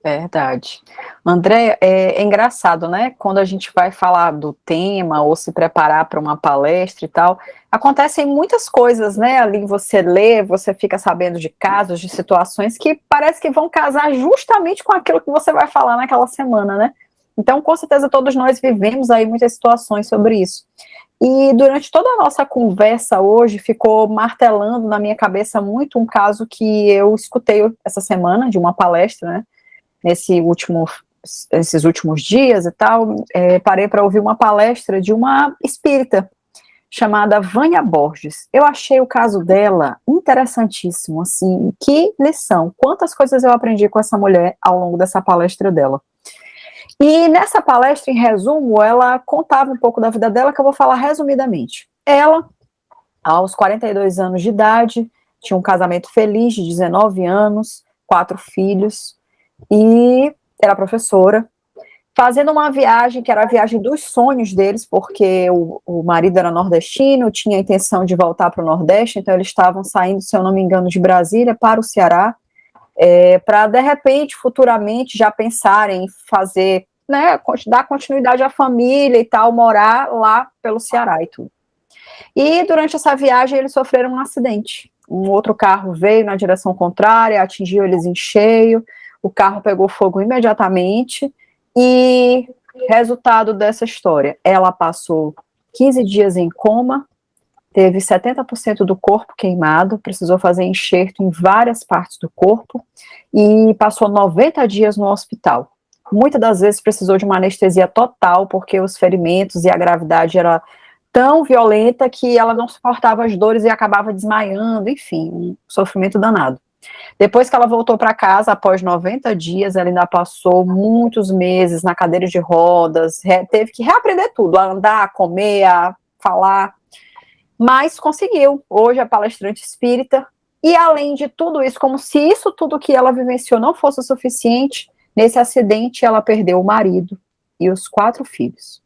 Speaker 4: Verdade. André, é engraçado, né? Quando a gente vai falar do tema ou se preparar para uma palestra e tal, acontecem muitas coisas, né? Ali você lê, você fica sabendo de casos, de situações que parece que vão casar justamente com aquilo que você vai falar naquela semana, né? Então, com certeza, todos nós vivemos aí muitas situações sobre isso. E durante toda a nossa conversa hoje, ficou martelando na minha cabeça muito um caso que eu escutei essa semana, de uma palestra, né? Nesses últimos dias e tal, parei para ouvir uma palestra de uma espírita chamada Vânia Borges. Eu achei o caso dela interessantíssimo, assim, que lição, quantas coisas eu aprendi com essa mulher ao longo dessa palestra dela. E nessa palestra, em resumo, ela contava um pouco da vida dela, que eu vou falar resumidamente. Ela, aos 42 anos de idade, tinha um casamento feliz de 19 anos, 4 filhos, e era professora, fazendo uma viagem, que era a viagem dos sonhos deles, porque o marido era nordestino, tinha a intenção de voltar para o Nordeste, então eles estavam saindo, se eu não me engano, de Brasília para o Ceará, para, de repente, futuramente, já pensarem em fazer, né, dar continuidade à família e tal, morar lá pelo Ceará e tudo. E durante essa viagem eles sofreram um acidente. Um outro carro veio na direção contrária, atingiu eles em cheio, o carro pegou fogo imediatamente, e resultado dessa história, ela passou 15 dias em coma, teve 70% do corpo queimado, precisou fazer enxerto em várias partes do corpo, e passou 90 dias no hospital. Muitas das vezes precisou de uma anestesia total, porque os ferimentos e a gravidade era tão violenta que ela não suportava as dores e acabava desmaiando, enfim, um sofrimento danado. Depois que ela voltou para casa, após 90 dias, ela ainda passou muitos meses na cadeira de rodas, teve que reaprender tudo, a andar, a comer, a falar, mas conseguiu. Hoje é palestrante espírita, e além de tudo isso, como se isso tudo que ela vivenciou não fosse o suficiente, nesse acidente ela perdeu o marido e os 4 filhos.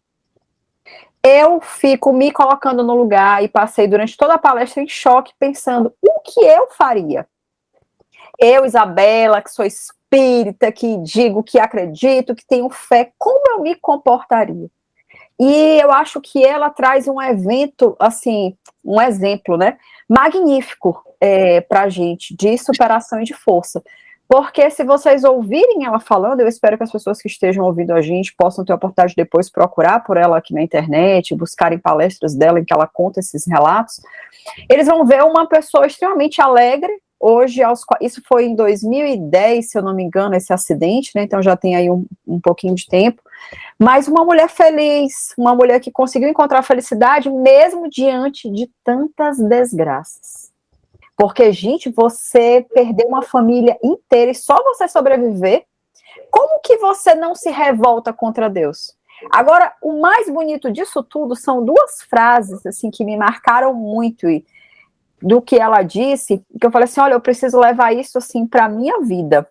Speaker 4: Eu fico me colocando no lugar e passei durante toda a palestra em choque, pensando, o que eu faria? Eu, Isabela, que sou espírita, que digo, que acredito, que tenho fé, como eu me comportaria? E eu acho que ela traz um evento, assim, um exemplo, né, magnífico para a gente, de superação e de força. Porque se vocês ouvirem ela falando, eu espero que as pessoas que estejam ouvindo a gente possam ter a oportunidade de depois procurar por ela aqui na internet, buscarem palestras dela em que ela conta esses relatos, eles vão ver uma pessoa extremamente alegre. Hoje, isso foi em 2010, se eu não me engano, esse acidente, né? Então já tem aí um pouquinho de tempo. Mas uma mulher feliz, uma mulher que conseguiu encontrar felicidade mesmo diante de tantas desgraças. Porque, gente, você perdeu uma família inteira e só você sobreviver, como que você não se revolta contra Deus? Agora, o mais bonito disso tudo são 2 frases, assim, que me marcaram muito do que ela disse, que eu falei assim, olha, eu preciso levar isso, assim, para a minha vida.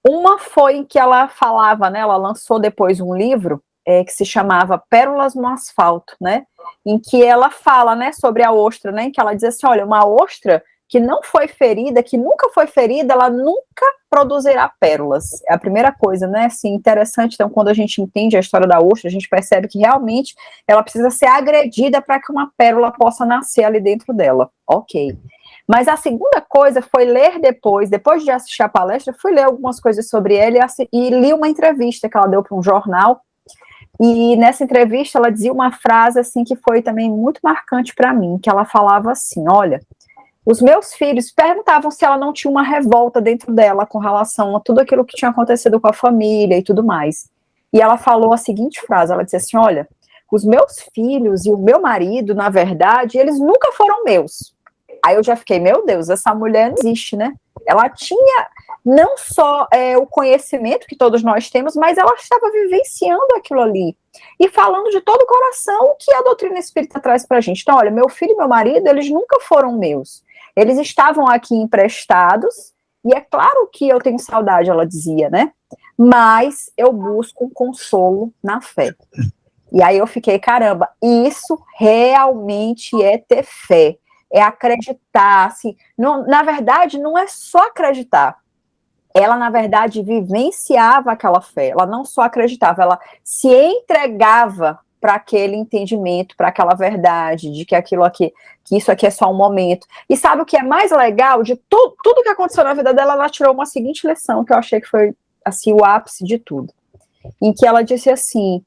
Speaker 4: Uma foi que ela falava, né, ela lançou depois um livro, que se chamava Pérolas no Asfalto, né? Em que ela fala, né, sobre a ostra, né? Em que ela diz assim, olha, uma ostra que não foi ferida, que nunca foi ferida, ela nunca produzirá pérolas. É a primeira coisa, né? Assim, interessante. Então, quando a gente entende a história da ostra, a gente percebe que realmente ela precisa ser agredida para que uma pérola possa nascer ali dentro dela. Ok. Mas a segunda coisa foi ler depois de assistir a palestra, fui ler algumas coisas sobre ele e li uma entrevista que ela deu para um jornal. E nessa entrevista ela dizia uma frase assim que foi também muito marcante para mim, que ela falava assim, olha, os meus filhos perguntavam se ela não tinha uma revolta dentro dela com relação a tudo aquilo que tinha acontecido com a família e tudo mais. E ela falou a seguinte frase, ela disse assim, olha, os meus filhos e o meu marido, na verdade, eles nunca foram meus. Aí eu já fiquei, meu Deus, essa mulher não existe, né? Ela tinha não só o conhecimento que todos nós temos, mas ela estava vivenciando aquilo ali. E falando de todo o coração o que a doutrina espírita traz para a gente. Então, olha, meu filho e meu marido, eles nunca foram meus. Eles estavam aqui emprestados, e é claro que eu tenho saudade, ela dizia, né? Mas eu busco um consolo na fé. E aí eu fiquei, caramba, isso realmente é ter fé. É acreditar, assim, não, na verdade, não é só acreditar, ela, na verdade, vivenciava aquela fé, ela não só acreditava, ela se entregava para aquele entendimento, para aquela verdade, de que aquilo aqui, que isso aqui é só um momento. E sabe o que é mais legal? De tudo que aconteceu na vida dela, ela tirou uma seguinte lição, que eu achei que foi, assim, o ápice de tudo, em que ela disse assim,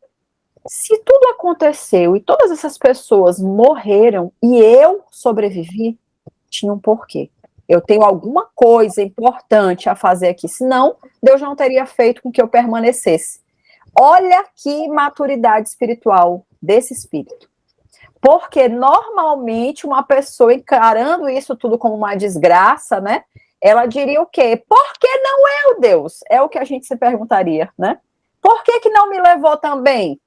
Speaker 4: se tudo aconteceu e todas essas pessoas morreram e eu sobrevivi, tinha um porquê. Eu tenho alguma coisa importante a fazer aqui, senão Deus não teria feito com que eu permanecesse. Olha que maturidade espiritual desse espírito. Porque normalmente uma pessoa encarando isso tudo como uma desgraça, né? Ela diria o quê? Por que não eu, Deus? É o que a gente se perguntaria, né? Por que não me levou também?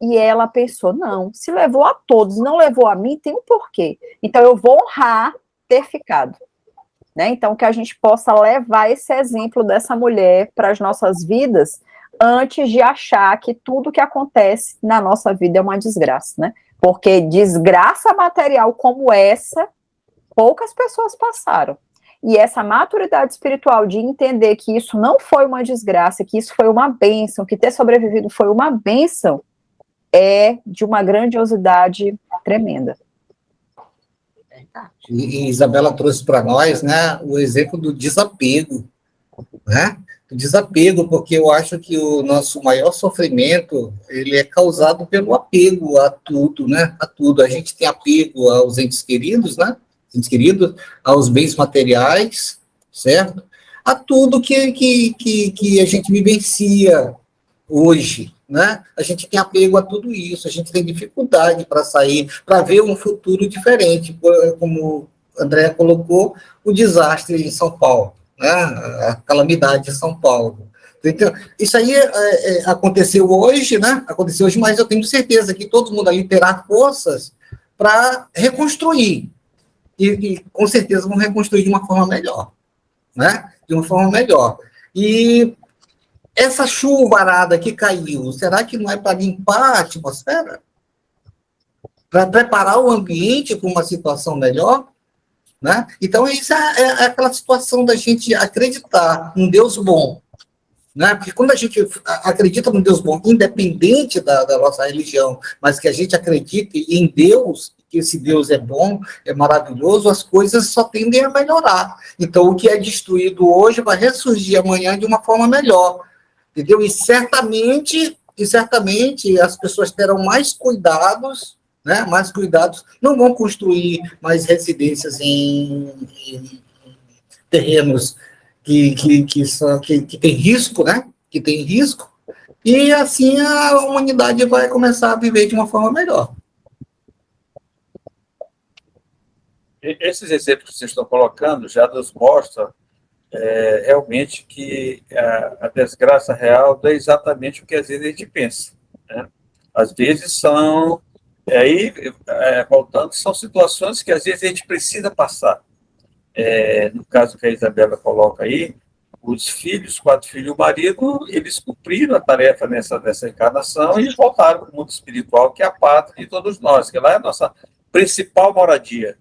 Speaker 4: E ela pensou, não, se levou a todos, não levou a mim, tem um porquê. Então eu vou honrar ter ficado. Né? Então que a gente possa levar esse exemplo dessa mulher para as nossas vidas, antes de achar que tudo que acontece na nossa vida é uma desgraça, né? Porque desgraça material como essa, poucas pessoas passaram. E essa maturidade espiritual de entender que isso não foi uma desgraça, que isso foi uma bênção, que ter sobrevivido foi uma bênção, é de uma grandiosidade tremenda.
Speaker 5: E Isabela trouxe para nós, né, o exemplo do desapego, né? O desapego, porque eu acho que o nosso maior sofrimento, ele é causado pelo apego a tudo, né? A tudo. A gente tem apego aos entes queridos, né? Entes queridos, aos bens materiais, certo? A tudo que a gente vivencia hoje, né? A gente tem apego a tudo isso, a gente tem dificuldade para sair, para ver um futuro diferente, como a Andréa colocou, o desastre em São Paulo, né? A calamidade em São Paulo. Então, isso aí aconteceu hoje, né? Aconteceu hoje, mas eu tenho certeza que todo mundo ali terá forças para reconstruir, e com certeza vão reconstruir de uma forma melhor, né? De uma forma melhor. E essa chuvarada que caiu, será que não é para limpar a atmosfera? Para preparar o ambiente para uma situação melhor? Né? Então, isso é aquela situação da gente acreditar num Deus bom. Né? Porque quando a gente acredita num Deus bom, independente da nossa religião, mas que a gente acredite em Deus, que esse Deus é bom, é maravilhoso, as coisas só tendem a melhorar. Então, o que é destruído hoje vai ressurgir amanhã de uma forma melhor. Entendeu? E certamente as pessoas terão mais cuidados, né? Mais cuidados, não vão construir mais residências em terrenos que tem risco, né? Que tem risco, e assim a humanidade vai começar a viver de uma forma melhor.
Speaker 3: Esses exemplos que vocês estão colocando já nos mostram realmente que a desgraça real não é exatamente o que às vezes a gente pensa, né? Às vezes voltando, são situações que às vezes a gente precisa passar. No caso que a Isabela coloca aí, os filhos, 4 filhos e o marido, eles cumpriram a tarefa nessa encarnação e voltaram para o mundo espiritual, que é a pátria de todos nós, que lá é a nossa principal moradia.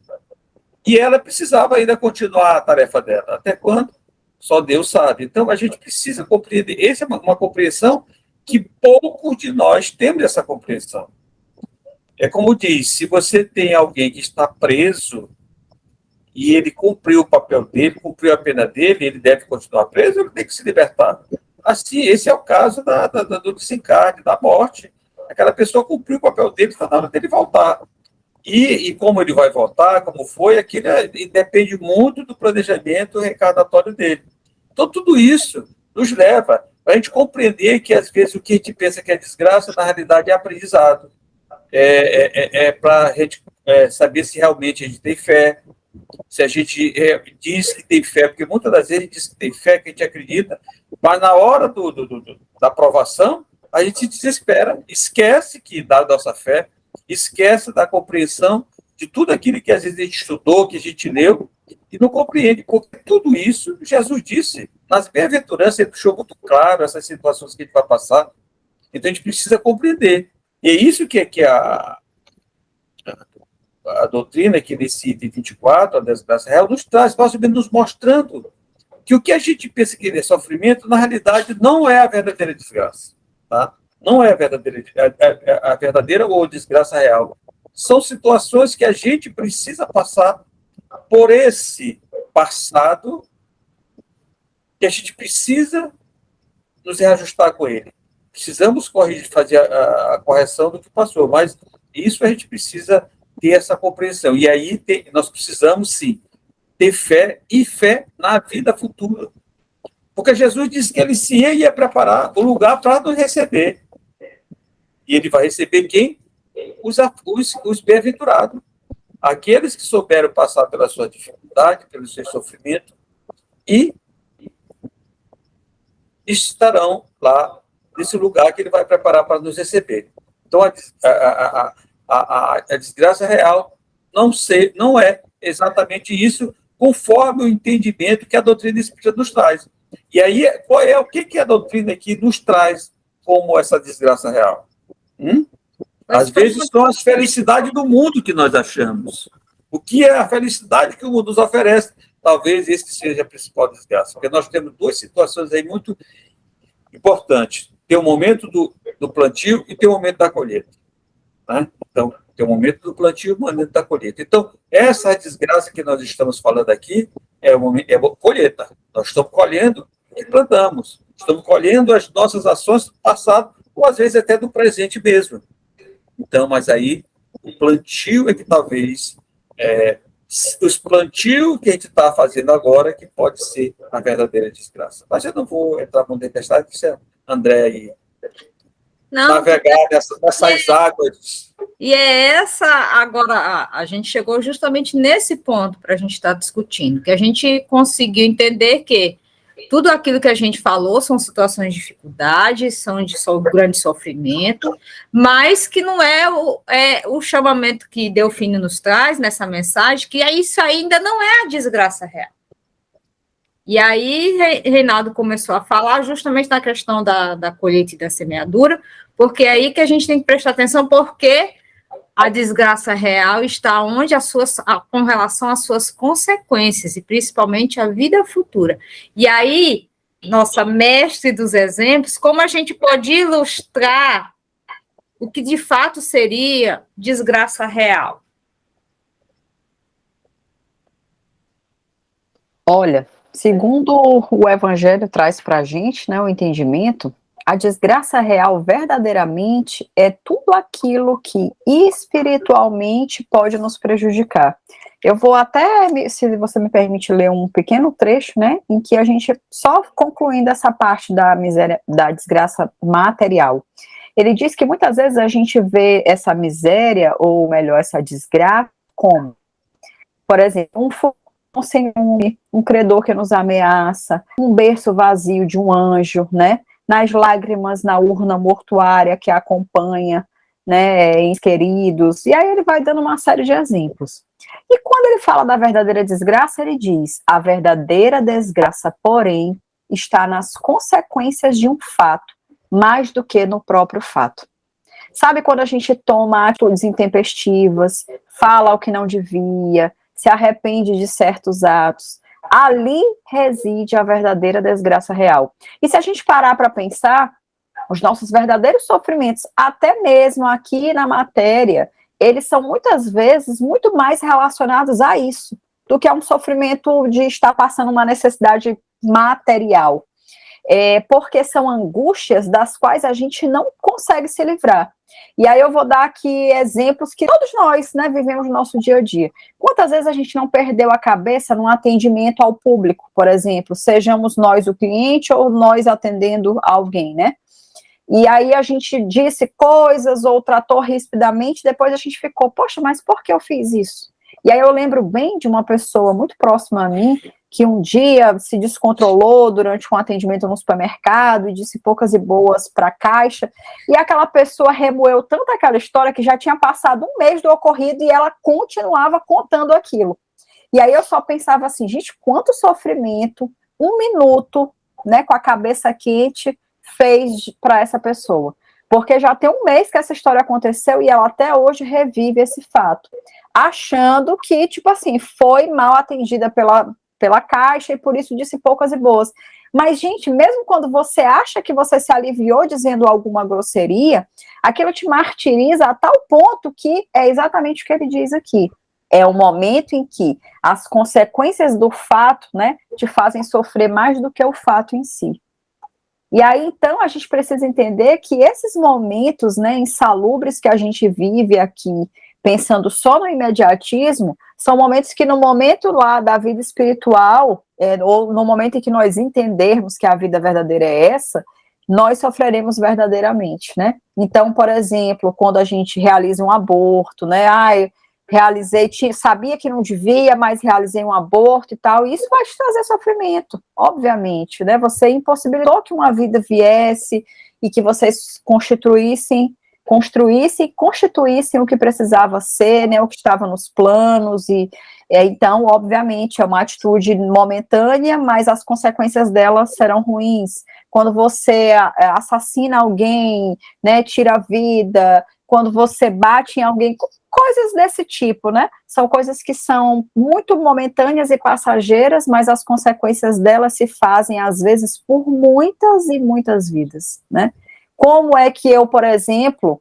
Speaker 3: E ela precisava ainda continuar a tarefa dela. Até quando? Só Deus sabe. Então, a gente precisa compreender. Essa é uma compreensão que poucos de nós temos essa compreensão. É como diz, se você tem alguém que está preso e ele cumpriu o papel dele, cumpriu a pena dele, ele deve continuar preso, ele tem que se libertar. Assim, esse é o caso do desencarne, da morte. Aquela pessoa cumpriu o papel dele, está na hora dele voltar. E como ele vai voltar, como foi, aquilo depende muito do planejamento reencarnatório dele. Então, tudo isso nos leva a gente compreender que, às vezes, o que a gente pensa que é desgraça, na realidade, é aprendizado. Para a gente saber se realmente a gente tem fé, se a gente diz que tem fé, porque muitas das vezes a gente diz que tem fé, que a gente acredita, mas na hora da aprovação, a gente se desespera, esquece que da nossa fé, esquece da compreensão de tudo aquilo que às vezes a gente estudou, que a gente leu, e não compreende, porque tudo isso Jesus disse. Nas bem-aventuranças, ele deixou muito claro essas situações que a gente vai passar. Então, a gente precisa compreender. E é isso que a doutrina, que nesse item 24, a desgraça real, nos traz, mais ou menos nos mostrando que o que a gente pensa que é sofrimento, na realidade, não é a verdadeira desgraça. Tá? Não é a verdadeira ou desgraça real. São situações que a gente precisa passar por esse passado, que a gente precisa nos reajustar com ele. Precisamos fazer a correção do que passou, mas isso a gente precisa ter essa compreensão. E aí nós precisamos, sim, ter fé e fé na vida futura. Porque Jesus disse que ele se ia preparar o lugar para nos receber. E ele vai receber quem? Os bem-aventurados. Aqueles que souberam passar pela sua dificuldade, pelo seu sofrimento, e estarão lá nesse lugar que ele vai preparar para nos receber. Então, a desgraça real não é exatamente isso, conforme o entendimento que a doutrina espírita nos traz. E aí, o que a doutrina aqui nos traz como essa desgraça real? Às vezes são as felicidades do mundo que nós achamos. O que é a felicidade que o mundo nos oferece? Talvez esse seja a principal desgraça. Porque nós temos 2 situações aí muito importantes. Tem o momento do plantio e tem o momento da colheita. Né? Então, tem o momento do plantio e o momento da colheita. Então, essa desgraça que nós estamos falando aqui é a colheita. Nós estamos colhendo o que plantamos. Estamos colhendo as nossas ações do passado, ou às vezes até do presente mesmo. Então, mas aí, o plantio é que talvez, os plantios que a gente está fazendo agora, que pode ser a verdadeira desgraça. Mas eu não vou entrar com tempestade, porque você, André, aí, navegar nessas águas.
Speaker 2: E é essa, agora, a gente chegou justamente nesse ponto para a gente estar discutindo, que a gente conseguiu entender que tudo aquilo que a gente falou são situações de dificuldade, são de grande sofrimento, mas que não é o chamamento que Delfino nos traz nessa mensagem, que isso ainda não é a desgraça real. E aí, Reinaldo começou a falar justamente na questão da colheita e da semeadura, porque é aí que a gente tem que prestar atenção, porque a desgraça real está onde com relação às suas consequências, e principalmente a vida futura. E aí, nossa mestre dos exemplos, como a gente pode ilustrar o que de fato seria desgraça real?
Speaker 4: Olha, segundo o Evangelho traz para a gente, né, o entendimento, a desgraça real verdadeiramente é tudo aquilo que espiritualmente pode nos prejudicar. Eu vou até, se você me permite, ler um pequeno trecho, né, em que a gente, só concluindo essa parte da miséria, da desgraça material. Ele diz que muitas vezes a gente vê essa miséria, ou melhor, essa desgraça, como, por exemplo, um ciúme, um credor que nos ameaça, um berço vazio de um anjo, né, nas lágrimas na urna mortuária que acompanha, né, entes queridos, e aí ele vai dando uma série de exemplos. E quando ele fala da verdadeira desgraça, ele diz: a verdadeira desgraça, porém, está nas consequências de um fato, mais do que no próprio fato. Sabe quando a gente toma atitudes intempestivas, fala o que não devia, se arrepende de certos atos? Ali reside a verdadeira desgraça real. E se a gente parar para pensar, os nossos verdadeiros sofrimentos, até mesmo aqui na matéria, eles são muitas vezes muito mais relacionados a isso, do que a um sofrimento de estar passando uma necessidade material. Porque são angústias das quais a gente não consegue se livrar. E aí eu vou dar aqui exemplos que todos nós, né, vivemos no nosso dia a dia. Quantas vezes a gente não perdeu a cabeça num atendimento ao público, por exemplo, sejamos nós o cliente ou nós atendendo alguém, né? E aí a gente disse coisas ou tratou rispidamente, depois a gente ficou, poxa, mas por que eu fiz isso? E aí eu lembro bem de uma pessoa muito próxima a mim, que um dia se descontrolou durante um atendimento no supermercado e disse poucas e boas para a caixa, e aquela pessoa remoeu tanto aquela história que já tinha passado um mês do ocorrido e ela continuava contando aquilo. E aí eu só pensava assim, gente, quanto sofrimento, um minuto, né, com a cabeça quente, fez para essa pessoa. Porque já tem um mês que essa história aconteceu e ela até hoje revive esse fato, achando que, tipo assim, foi mal atendida pela caixa e por isso disse poucas e boas. Mas, gente, mesmo quando você acha que você se aliviou dizendo alguma grosseria, aquilo te martiriza a tal ponto que é exatamente o que ele diz aqui. É o momento em que as consequências do fato, né, te fazem sofrer mais do que o fato em si. E aí, então, a gente precisa entender que esses momentos, né, insalubres que a gente vive aqui, pensando só no imediatismo, são momentos que no momento lá da vida espiritual, ou no momento em que nós entendermos que a vida verdadeira é essa, nós sofreremos verdadeiramente, né? Então, por exemplo, quando a gente realiza um aborto, né? Sabia que não devia, mas realizei um aborto e tal, isso vai te trazer sofrimento, obviamente, né? Você impossibilitou que uma vida viesse e que vocês constituíssem o que precisava ser, né, o que estava nos planos, então, obviamente, é uma atitude momentânea, mas as consequências dela serão ruins. Quando você assassina alguém, né, tira a vida, quando você bate em alguém, coisas desse tipo, né, são coisas que são muito momentâneas e passageiras, mas as consequências delas se fazem, às vezes, por muitas e muitas vidas, né. Como é que eu, por exemplo,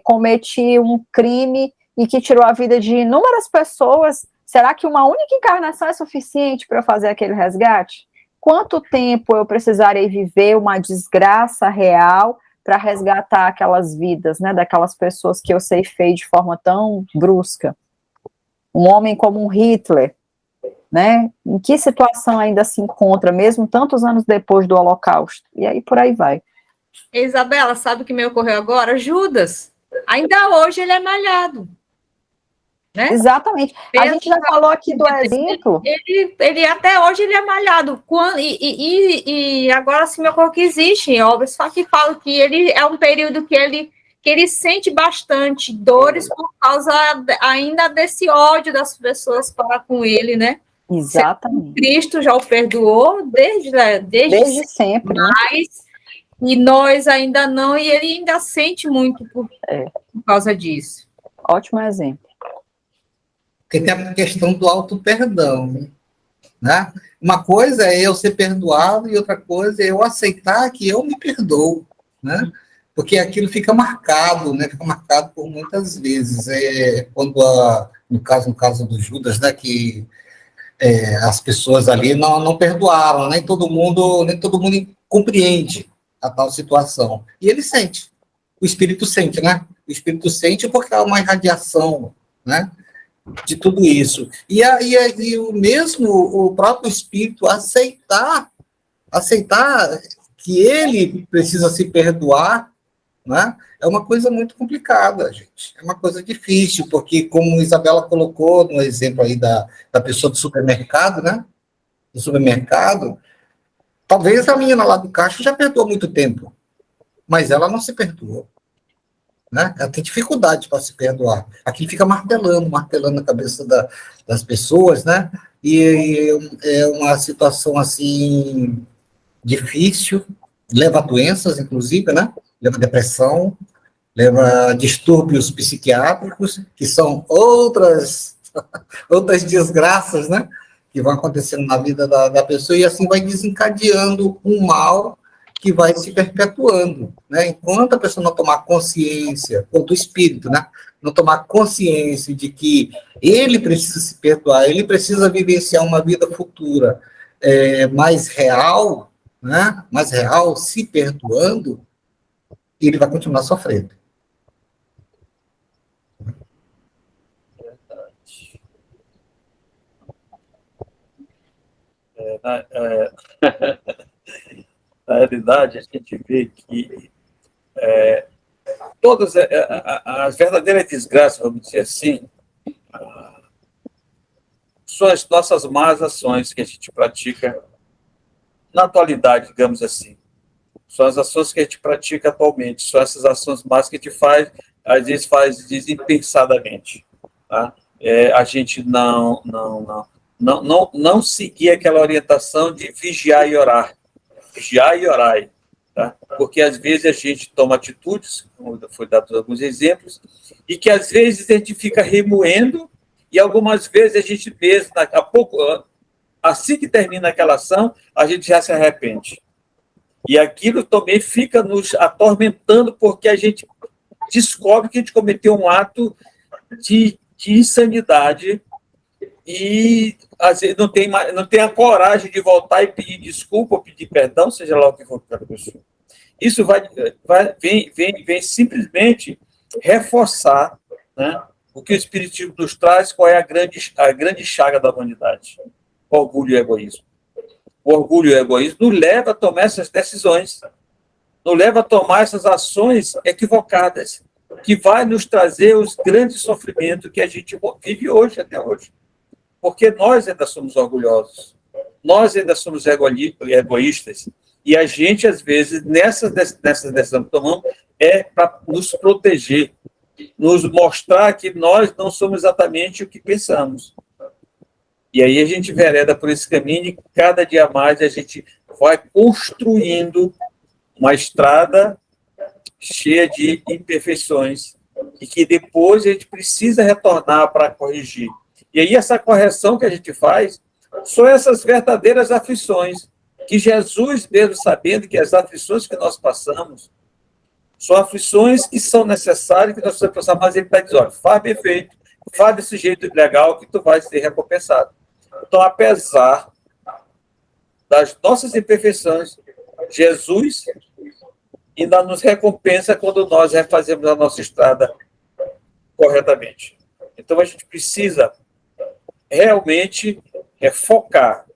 Speaker 4: cometi um crime e que tirou a vida de inúmeras pessoas? Será que uma única encarnação é suficiente para eu fazer aquele resgate? Quanto tempo eu precisarei viver uma desgraça real para resgatar aquelas vidas, né, daquelas pessoas que eu ceifei de forma tão brusca? Um homem como um Hitler, né? Em que situação ainda se encontra, mesmo tantos anos depois do Holocausto? E aí por aí vai.
Speaker 2: Isabela, sabe o que me ocorreu agora? Judas, ainda hoje ele é malhado. Né?
Speaker 4: Exatamente. A gente já falou aqui do exemplo.
Speaker 2: Ele até hoje ele é malhado. E agora se me ocorre que existem obras, só que falo que ele é um período que ele sente bastante dores por causa ainda desse ódio das pessoas para com ele, né?
Speaker 4: Exatamente.
Speaker 2: Cristo já o perdoou desde sempre. Mas, e nós ainda não, e ele ainda sente muito por causa disso.
Speaker 4: Ótimo exemplo.
Speaker 5: Porque tem a questão do auto-perdão, né? Uma coisa é eu ser perdoado e outra coisa é eu aceitar que eu me perdoo, né? Porque aquilo fica marcado, né? Fica marcado por muitas vezes. Quando, no caso do Judas, né? Que as pessoas ali não perdoaram, nem todo mundo compreende a tal situação. E ele sente. O espírito sente, né? O espírito sente porque há uma irradiação, né? De tudo isso. E o próprio espírito aceitar que ele precisa se perdoar, né? É uma coisa muito complicada, gente. É uma coisa difícil, porque, como Isabela colocou no exemplo aí da pessoa do supermercado, né? Do supermercado, talvez a menina lá do caixa já perdoou há muito tempo, mas ela não se perdoou. Né? Ela tem dificuldade para se perdoar. Aquilo fica martelando na cabeça das pessoas, né? E é uma situação assim difícil, leva a doenças, inclusive, né? Leva a depressão, leva a distúrbios psiquiátricos, que são outras desgraças, né? Que vão acontecendo na vida da pessoa, e assim vai desencadeando um mal que vai se perpetuando, né? Enquanto a pessoa não tomar consciência, ou do espírito, né? Não tomar consciência de que ele precisa se perdoar, ele precisa vivenciar uma vida futura mais real, né? Mais real, se perdoando, ele vai continuar sofrendo.
Speaker 3: Na realidade, a gente vê que todas as verdadeiras desgraças, vamos dizer assim, são as nossas más ações que a gente pratica na atualidade, digamos assim. São as ações que a gente pratica atualmente, são essas ações más que a gente faz, às vezes faz desempensadamente. Tá? A gente não seguir aquela orientação de vigiar e orar. Vigiar e orar. Tá? Porque às vezes a gente toma atitudes, como foi dado alguns exemplos, e que às vezes a gente fica remoendo, e algumas vezes a gente mesmo, daqui a pouco, assim que termina aquela ação, a gente já se arrepende. E aquilo também fica nos atormentando, porque a gente descobre que a gente cometeu um ato de insanidade e às vezes não tem a coragem de voltar e pedir desculpa ou pedir perdão, seja lá o que for para a pessoa. Isso vem simplesmente reforçar, né, o que o Espiritismo nos traz, qual é a grande chaga da humanidade: o orgulho e o egoísmo. O orgulho e o egoísmo nos leva a tomar essas decisões, nos leva a tomar essas ações equivocadas, que vai nos trazer os grandes sofrimentos que a gente vive hoje, até hoje. Porque nós ainda somos orgulhosos, nós ainda somos egoístas, e a gente, às vezes, nessas decisões que tomamos, é para nos proteger, nos mostrar que nós não somos exatamente o que pensamos. E aí a gente vereda por esse caminho, e cada dia mais a gente vai construindo uma estrada cheia de imperfeições, e que depois a gente precisa retornar para corrigir. E aí essa correção que a gente faz são essas verdadeiras aflições, que Jesus, mesmo sabendo que as aflições que nós passamos são aflições que são necessárias, que nós precisamos passar, mas ele está dizendo: olha, faz bem feito, faz desse jeito legal, que tu vai ser recompensado. Então, apesar das nossas imperfeições, Jesus ainda nos recompensa quando nós refazemos a nossa estrada corretamente. Então, a gente precisa realmente focar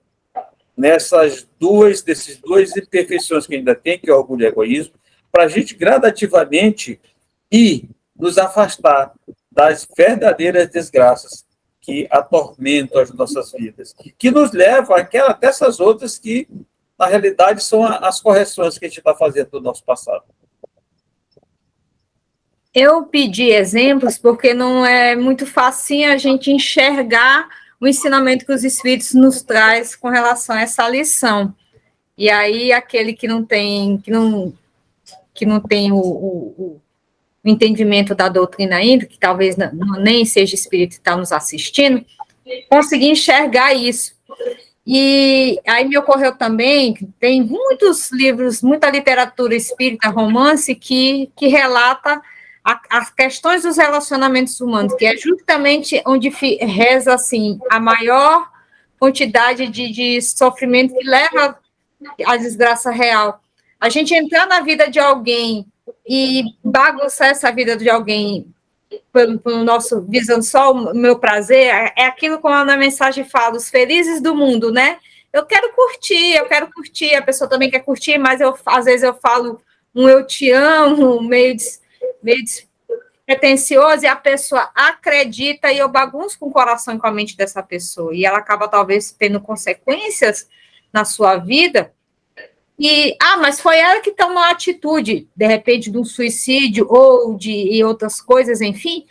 Speaker 3: desses duas imperfeições que ainda tem, que é o orgulho e o egoísmo, para a gente gradativamente ir nos afastar das verdadeiras desgraças que atormentam as nossas vidas, que nos levam até essas outras que, na realidade, são as correções que a gente está fazendo do nosso passado.
Speaker 2: Eu pedi exemplos porque não é muito fácil a gente enxergar o ensinamento que os Espíritos nos traz com relação a essa lição. E aí, aquele que não tem o entendimento da doutrina ainda, que talvez nem seja espírito e está nos assistindo, conseguir enxergar isso. E aí me ocorreu também que tem muitos livros, muita literatura espírita, romance, que relata as questões dos relacionamentos humanos, que é justamente onde reza assim, a maior quantidade de sofrimento que leva à desgraça real. A gente entrar na vida de alguém e bagunçar essa vida de alguém pelo nosso, visando só o meu prazer, é aquilo como na mensagem fala, os felizes do mundo, né? Eu quero curtir, a pessoa também quer curtir, mas às vezes eu falo eu te amo, meio pretencioso, e a pessoa acredita, e eu bagunço com o coração e com a mente dessa pessoa, e ela acaba talvez tendo consequências na sua vida. E, mas foi ela que tomou a atitude, de repente, de um suicídio ou de outras coisas, enfim.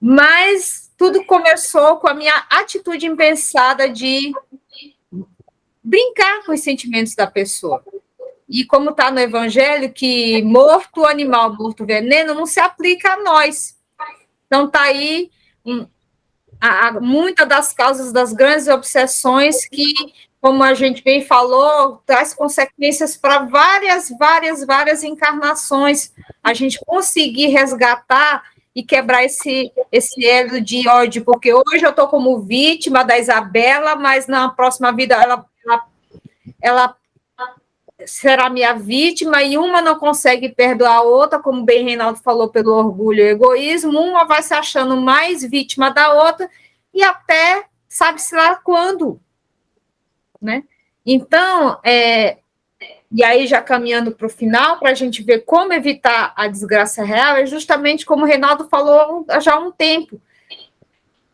Speaker 2: Mas tudo começou com a minha atitude impensada de brincar com os sentimentos da pessoa. E como está no Evangelho, que morto animal, morto veneno, não se aplica a nós. Então, está aí muitas das causas das grandes obsessões que, como a gente bem falou, traz consequências para várias encarnações. A gente conseguir resgatar e quebrar esse elo de ódio, porque hoje eu estou como vítima da Isabela, mas na próxima vida ela será minha vítima, e uma não consegue perdoar a outra, como bem Reinaldo falou, pelo orgulho e egoísmo, uma vai se achando mais vítima da outra, e até sabe-se lá quando, né? Então, e aí já caminhando para o final, para a gente ver como evitar a desgraça real, é justamente como o Reinaldo falou já há um tempo,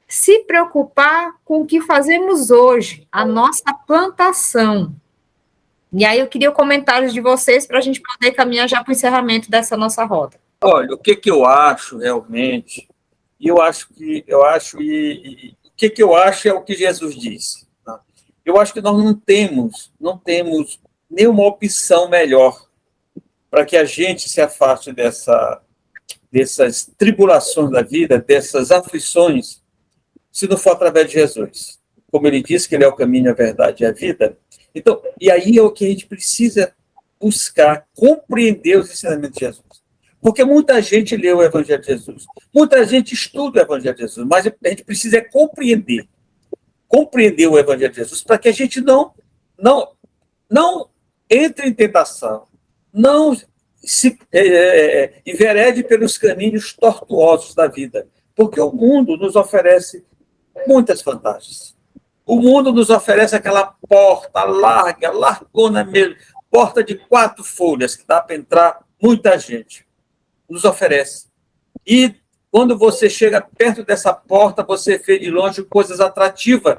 Speaker 2: se preocupar com o que fazemos hoje, a nossa plantação. E aí eu queria comentários de vocês para a gente poder caminhar já para o encerramento dessa nossa roda.
Speaker 3: Olha, o que eu acho realmente, o que eu acho é o que Jesus disse. Tá? Eu acho que nós não temos nenhuma opção melhor para que a gente se afaste dessas tribulações da vida, dessas aflições, se não for através de Jesus. Como ele disse que ele é o caminho, a verdade e a vida. Então, e aí é o que a gente precisa buscar, compreender os ensinamentos de Jesus. Porque muita gente lê o Evangelho de Jesus, muita gente estuda o Evangelho de Jesus, mas a gente precisa compreender o Evangelho de Jesus para que a gente não entre em tentação, não se enverede pelos caminhos tortuosos da vida, porque o mundo nos oferece muitas vantagens. O mundo nos oferece aquela porta larga, largona mesmo, porta de 4 folhas, que dá para entrar muita gente. Nos oferece. E quando você chega perto dessa porta, você vê de longe coisas atrativas,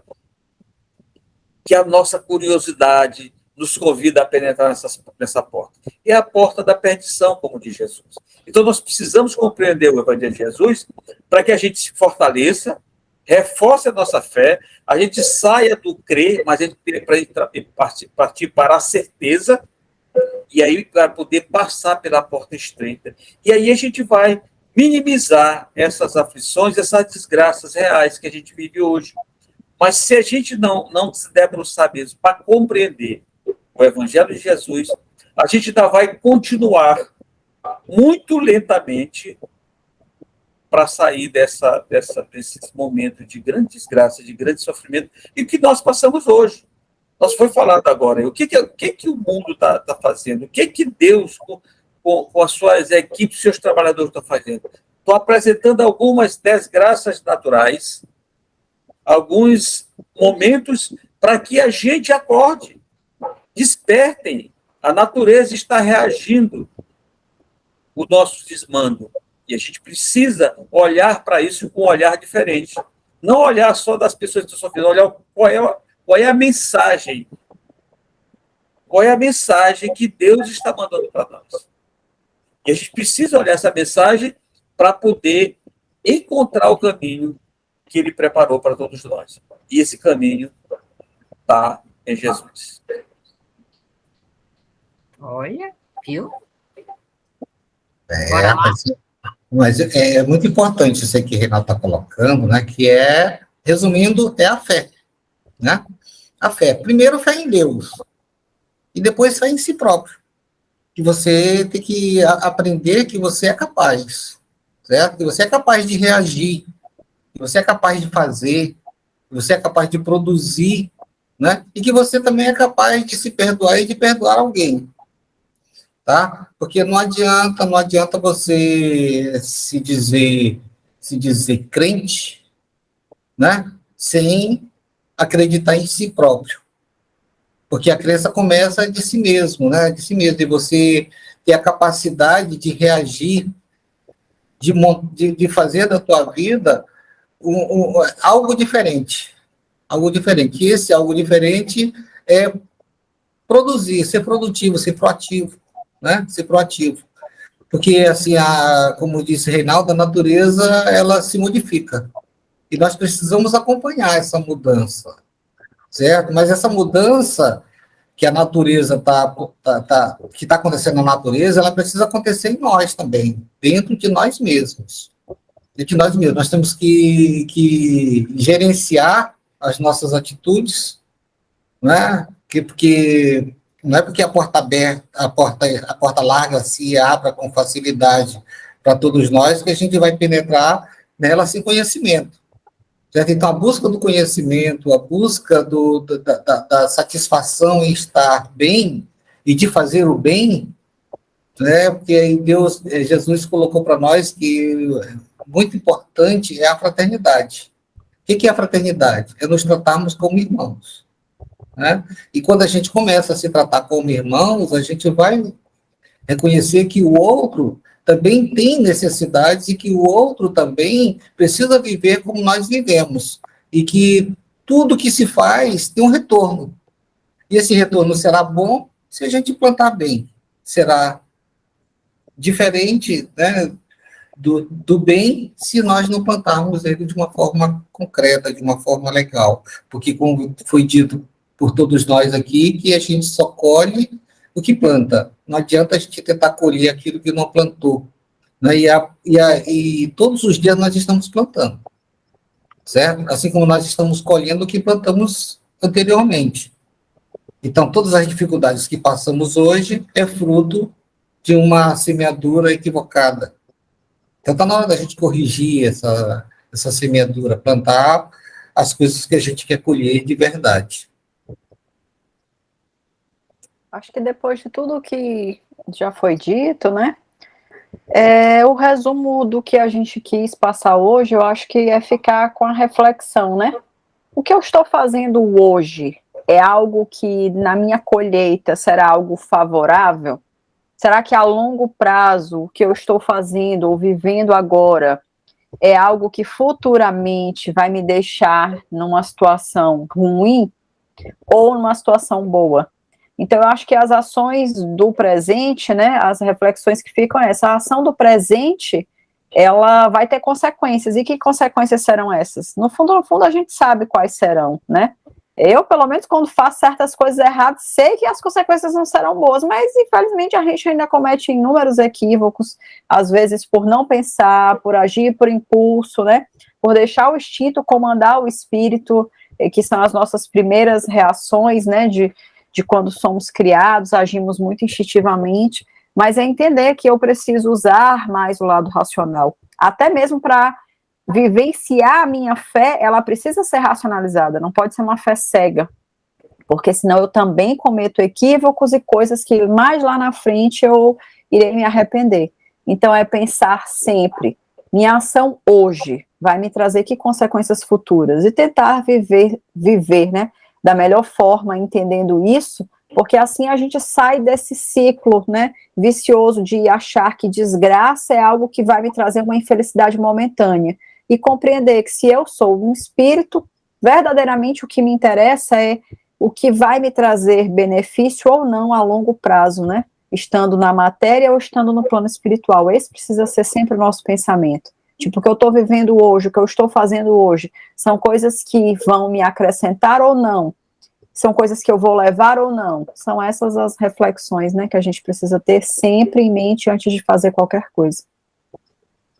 Speaker 3: que a nossa curiosidade nos convida a penetrar nessa porta. É a porta da perdição, como diz Jesus. Então, nós precisamos compreender o Evangelho de Jesus para que a gente se fortaleça, reforce a nossa fé, a gente saia do crer, mas para a gente partir para a certeza, e aí para poder passar pela porta estreita. E aí a gente vai minimizar essas aflições, essas desgraças reais que a gente vive hoje. Mas se a gente não se debruçar mesmo para compreender o Evangelho de Jesus, a gente ainda vai continuar muito lentamente para sair desse momento de grande desgraça, de grande sofrimento, e o que nós passamos hoje. Nós foi falado agora, o que o mundo está fazendo, o que Deus, com as suas equipes, seus trabalhadores estão fazendo. Estou apresentando algumas desgraças naturais, alguns momentos para que a gente acorde, despertem. A natureza está reagindo o nosso desmando. E a gente precisa olhar para isso com um olhar diferente. Não olhar só das pessoas que estão sofrendo, olhar qual é a mensagem. Qual é a mensagem que Deus está mandando para nós. E a gente precisa olhar essa mensagem para poder encontrar o caminho que Ele preparou para todos nós. E esse caminho está em Jesus.
Speaker 2: Olha, viu?
Speaker 5: Mas é muito importante isso aí que o Reinaldo está colocando, né? Que resumindo, é a fé. Né? A fé. Primeiro, fé em Deus. E depois, fé em si próprio. Que você tem que aprender que você é capaz. Certo? Que você é capaz de reagir. Que você é capaz de fazer. Que você é capaz de produzir. Né? E que você também é capaz de se perdoar e de perdoar alguém. Tá? Porque não adianta você se dizer crente, né? Sem acreditar em si próprio. Porque a crença começa de si mesmo, né? De si mesmo, de você ter a capacidade de reagir, de fazer da tua vida algo diferente. Algo diferente. E esse algo diferente é produzir, ser produtivo, ser proativo. Né? Ser proativo. Porque, assim, como disse Reinaldo, a natureza, ela se modifica. E nós precisamos acompanhar essa mudança, certo? Mas essa mudança, que a natureza que está acontecendo na natureza, ela precisa acontecer em nós também, dentro de nós mesmos. Nós temos que gerenciar as nossas atitudes, né? Porque não é porque a porta aberta, a porta larga se abra com facilidade para todos nós que a gente vai penetrar nela sem conhecimento. Certo? Então, a busca do conhecimento, a busca da satisfação em estar bem e de fazer o bem, né? Porque Jesus colocou para nós que muito importante é a fraternidade. O que é a fraternidade? É nos tratarmos como irmãos. Né? E quando a gente começa a se tratar como irmãos, a gente vai reconhecer que o outro também tem necessidades e que o outro também precisa viver como nós vivemos. E que tudo que se faz tem um retorno. E esse retorno será bom se a gente plantar bem. Será diferente, né, do bem se nós não plantarmos ele de uma forma concreta, de uma forma legal. Porque, como foi dito por todos nós aqui, que a gente só colhe o que planta. Não adianta a gente tentar colher aquilo que não plantou. Né? E todos os dias nós estamos plantando. Certo? Assim como nós estamos colhendo o que plantamos anteriormente. Então, todas as dificuldades que passamos hoje é fruto de uma semeadura equivocada. Então, está na hora da gente corrigir essa semeadura, plantar as coisas que a gente quer colher de verdade.
Speaker 4: Acho que depois de tudo que já foi dito, né? O resumo do que a gente quis passar hoje, eu acho que é ficar com a reflexão, né? O que eu estou fazendo hoje é algo que na minha colheita será algo favorável? Será que a longo prazo o que eu estou fazendo ou vivendo agora é algo que futuramente vai me deixar numa situação ruim ou numa situação boa? Então, eu acho que as ações do presente, né, as reflexões que ficam, essa ação do presente, ela vai ter consequências. E que consequências serão essas? No fundo, a gente sabe quais serão, né? Eu, pelo menos, quando faço certas coisas erradas, sei que as consequências não serão boas, mas, infelizmente, a gente ainda comete inúmeros equívocos, às vezes por não pensar, por agir por impulso, né? Por deixar o instinto comandar o espírito, que são as nossas primeiras reações, né, de quando somos criados, agimos muito instintivamente, mas é entender que eu preciso usar mais o lado racional, até mesmo para vivenciar a minha fé, ela precisa ser racionalizada, não pode ser uma fé cega, porque senão eu também cometo equívocos e coisas que mais lá na frente eu irei me arrepender. Então é pensar sempre, minha ação hoje vai me trazer que consequências futuras, e tentar viver, né, da melhor forma, entendendo isso, porque assim a gente sai desse ciclo, né, vicioso de achar que desgraça é algo que vai me trazer uma infelicidade momentânea, e compreender que se eu sou um espírito, verdadeiramente o que me interessa é o que vai me trazer benefício ou não a longo prazo, né, estando na matéria ou estando no plano espiritual. Esse precisa ser sempre o nosso pensamento. Tipo, o que eu estou vivendo hoje, o que eu estou fazendo hoje, são coisas que vão me acrescentar ou não? São coisas que eu vou levar ou não? São essas as reflexões, né, que a gente precisa ter sempre em mente antes de fazer qualquer coisa.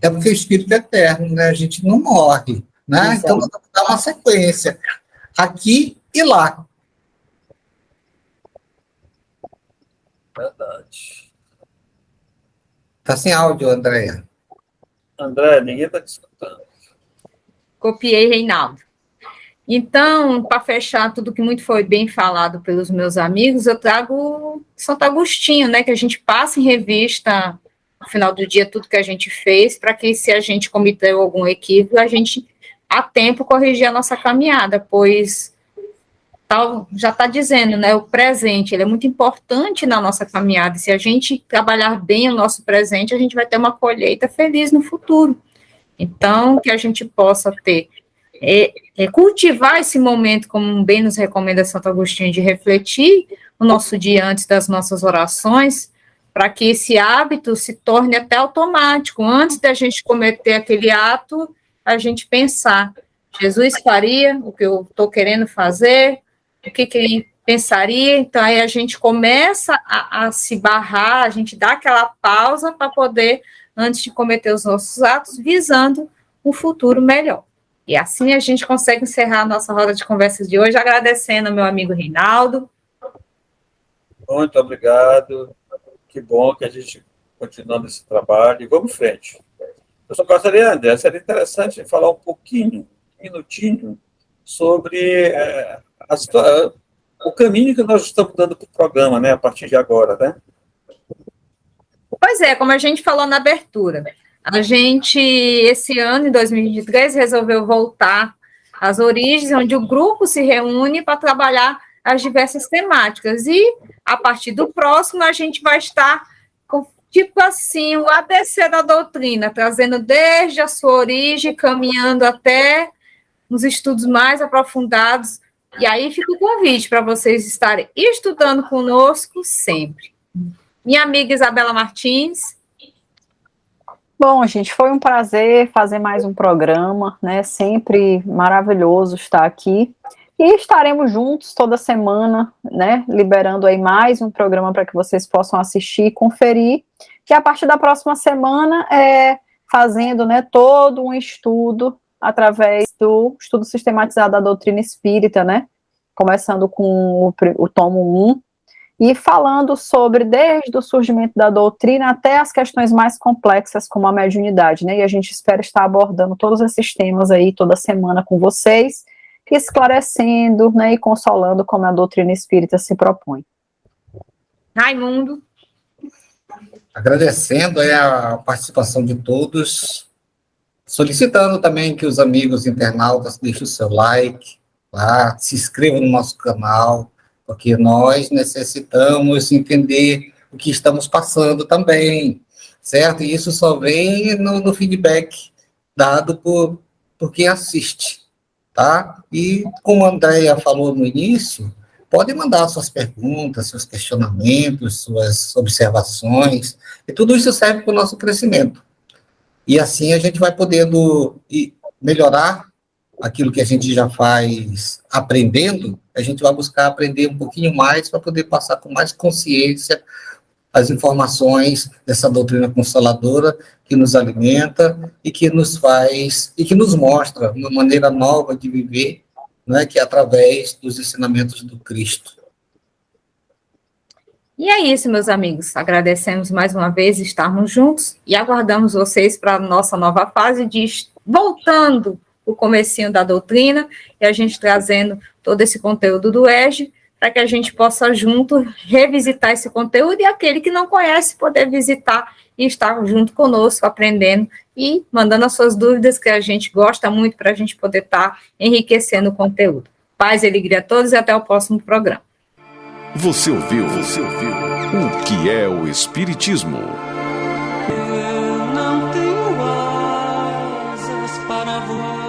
Speaker 5: É porque o espírito é eterno, né? A gente não morre, né? Então, dá uma sequência, aqui e lá.
Speaker 3: Verdade.
Speaker 5: Tá sem áudio, Andréia.
Speaker 3: André, ninguém está te escutando.
Speaker 2: Copiei, Reinaldo. Então, para fechar tudo que muito foi bem falado pelos meus amigos, eu trago Santo Agostinho, né, que a gente passa em revista, no final do dia, tudo que a gente fez, para que, se a gente cometeu algum equívoco, a gente, a tempo, corrigir a nossa caminhada, pois já está dizendo, né, o presente, ele é muito importante na nossa caminhada, e se a gente trabalhar bem o nosso presente, a gente vai ter uma colheita feliz no futuro. Então, que a gente possa ter, cultivar esse momento, como bem nos recomenda Santo Agostinho, de refletir o nosso dia antes das nossas orações, para que esse hábito se torne até automático. Antes da gente cometer aquele ato, a gente pensar, Jesus faria o que eu estou querendo fazer, o que ele pensaria. Então, aí a gente começa a se barrar, a gente dá aquela pausa para poder, antes de cometer os nossos atos, visando um futuro melhor. E assim a gente consegue encerrar a nossa roda de conversas de hoje, agradecendo ao meu amigo Reinaldo.
Speaker 3: Muito obrigado. Que bom que a gente continua nesse trabalho. E vamos em frente. Eu só gostaria, André, seria interessante falar um pouquinho, um minutinho, sobre o caminho que nós estamos dando para o programa, né, a partir de agora, né?
Speaker 2: Pois é, como a gente falou na abertura, a gente, esse ano, em 2023, resolveu voltar às origens, onde o grupo se reúne para trabalhar as diversas temáticas. E, a partir do próximo, a gente vai estar com, tipo assim, o ABC da doutrina, trazendo desde a sua origem, caminhando até nos estudos mais aprofundados. E aí fica o convite para vocês estarem estudando conosco sempre. Minha amiga Isabela Martins.
Speaker 4: Bom, gente, foi um prazer fazer mais um programa, né? Sempre maravilhoso estar aqui. E estaremos juntos toda semana, né? Liberando aí mais um programa para que vocês possam assistir e conferir. Que a partir da próxima semana fazendo, né, todo um estudo através do estudo sistematizado da doutrina espírita, né? Começando com o tomo 1. E falando sobre, desde o surgimento da doutrina até as questões mais complexas, como a mediunidade, né? E a gente espera estar abordando todos esses temas aí toda semana com vocês, esclarecendo, né, e consolando como a doutrina espírita se propõe.
Speaker 2: Raimundo.
Speaker 5: Agradecendo aí a participação de todos, solicitando também que os amigos internautas deixem o seu like, lá, se inscrevam no nosso canal, porque nós necessitamos entender o que estamos passando também, certo? E isso só vem no feedback dado por quem assiste, tá? E como a Andréia falou no início, pode mandar suas perguntas, seus questionamentos, suas observações, e tudo isso serve para o nosso crescimento. E assim a gente vai podendo melhorar aquilo que a gente já faz aprendendo, a gente vai buscar aprender um pouquinho mais para poder passar com mais consciência as informações dessa doutrina consoladora que nos alimenta e que nos faz, e que nos mostra uma maneira nova de viver, né, que é através dos ensinamentos do Cristo.
Speaker 2: E é isso, meus amigos. Agradecemos mais uma vez estarmos juntos e aguardamos vocês para a nossa nova fase de voltando o comecinho da doutrina e a gente trazendo todo esse conteúdo do EJE para que a gente possa junto revisitar esse conteúdo e aquele que não conhece poder visitar e estar junto conosco, aprendendo e mandando as suas dúvidas que a gente gosta muito para a gente poder estar enriquecendo o conteúdo. Paz e alegria a todos e até o próximo programa.
Speaker 1: Você ouviu o que é o Espiritismo?
Speaker 7: Eu não tenho asas para voar.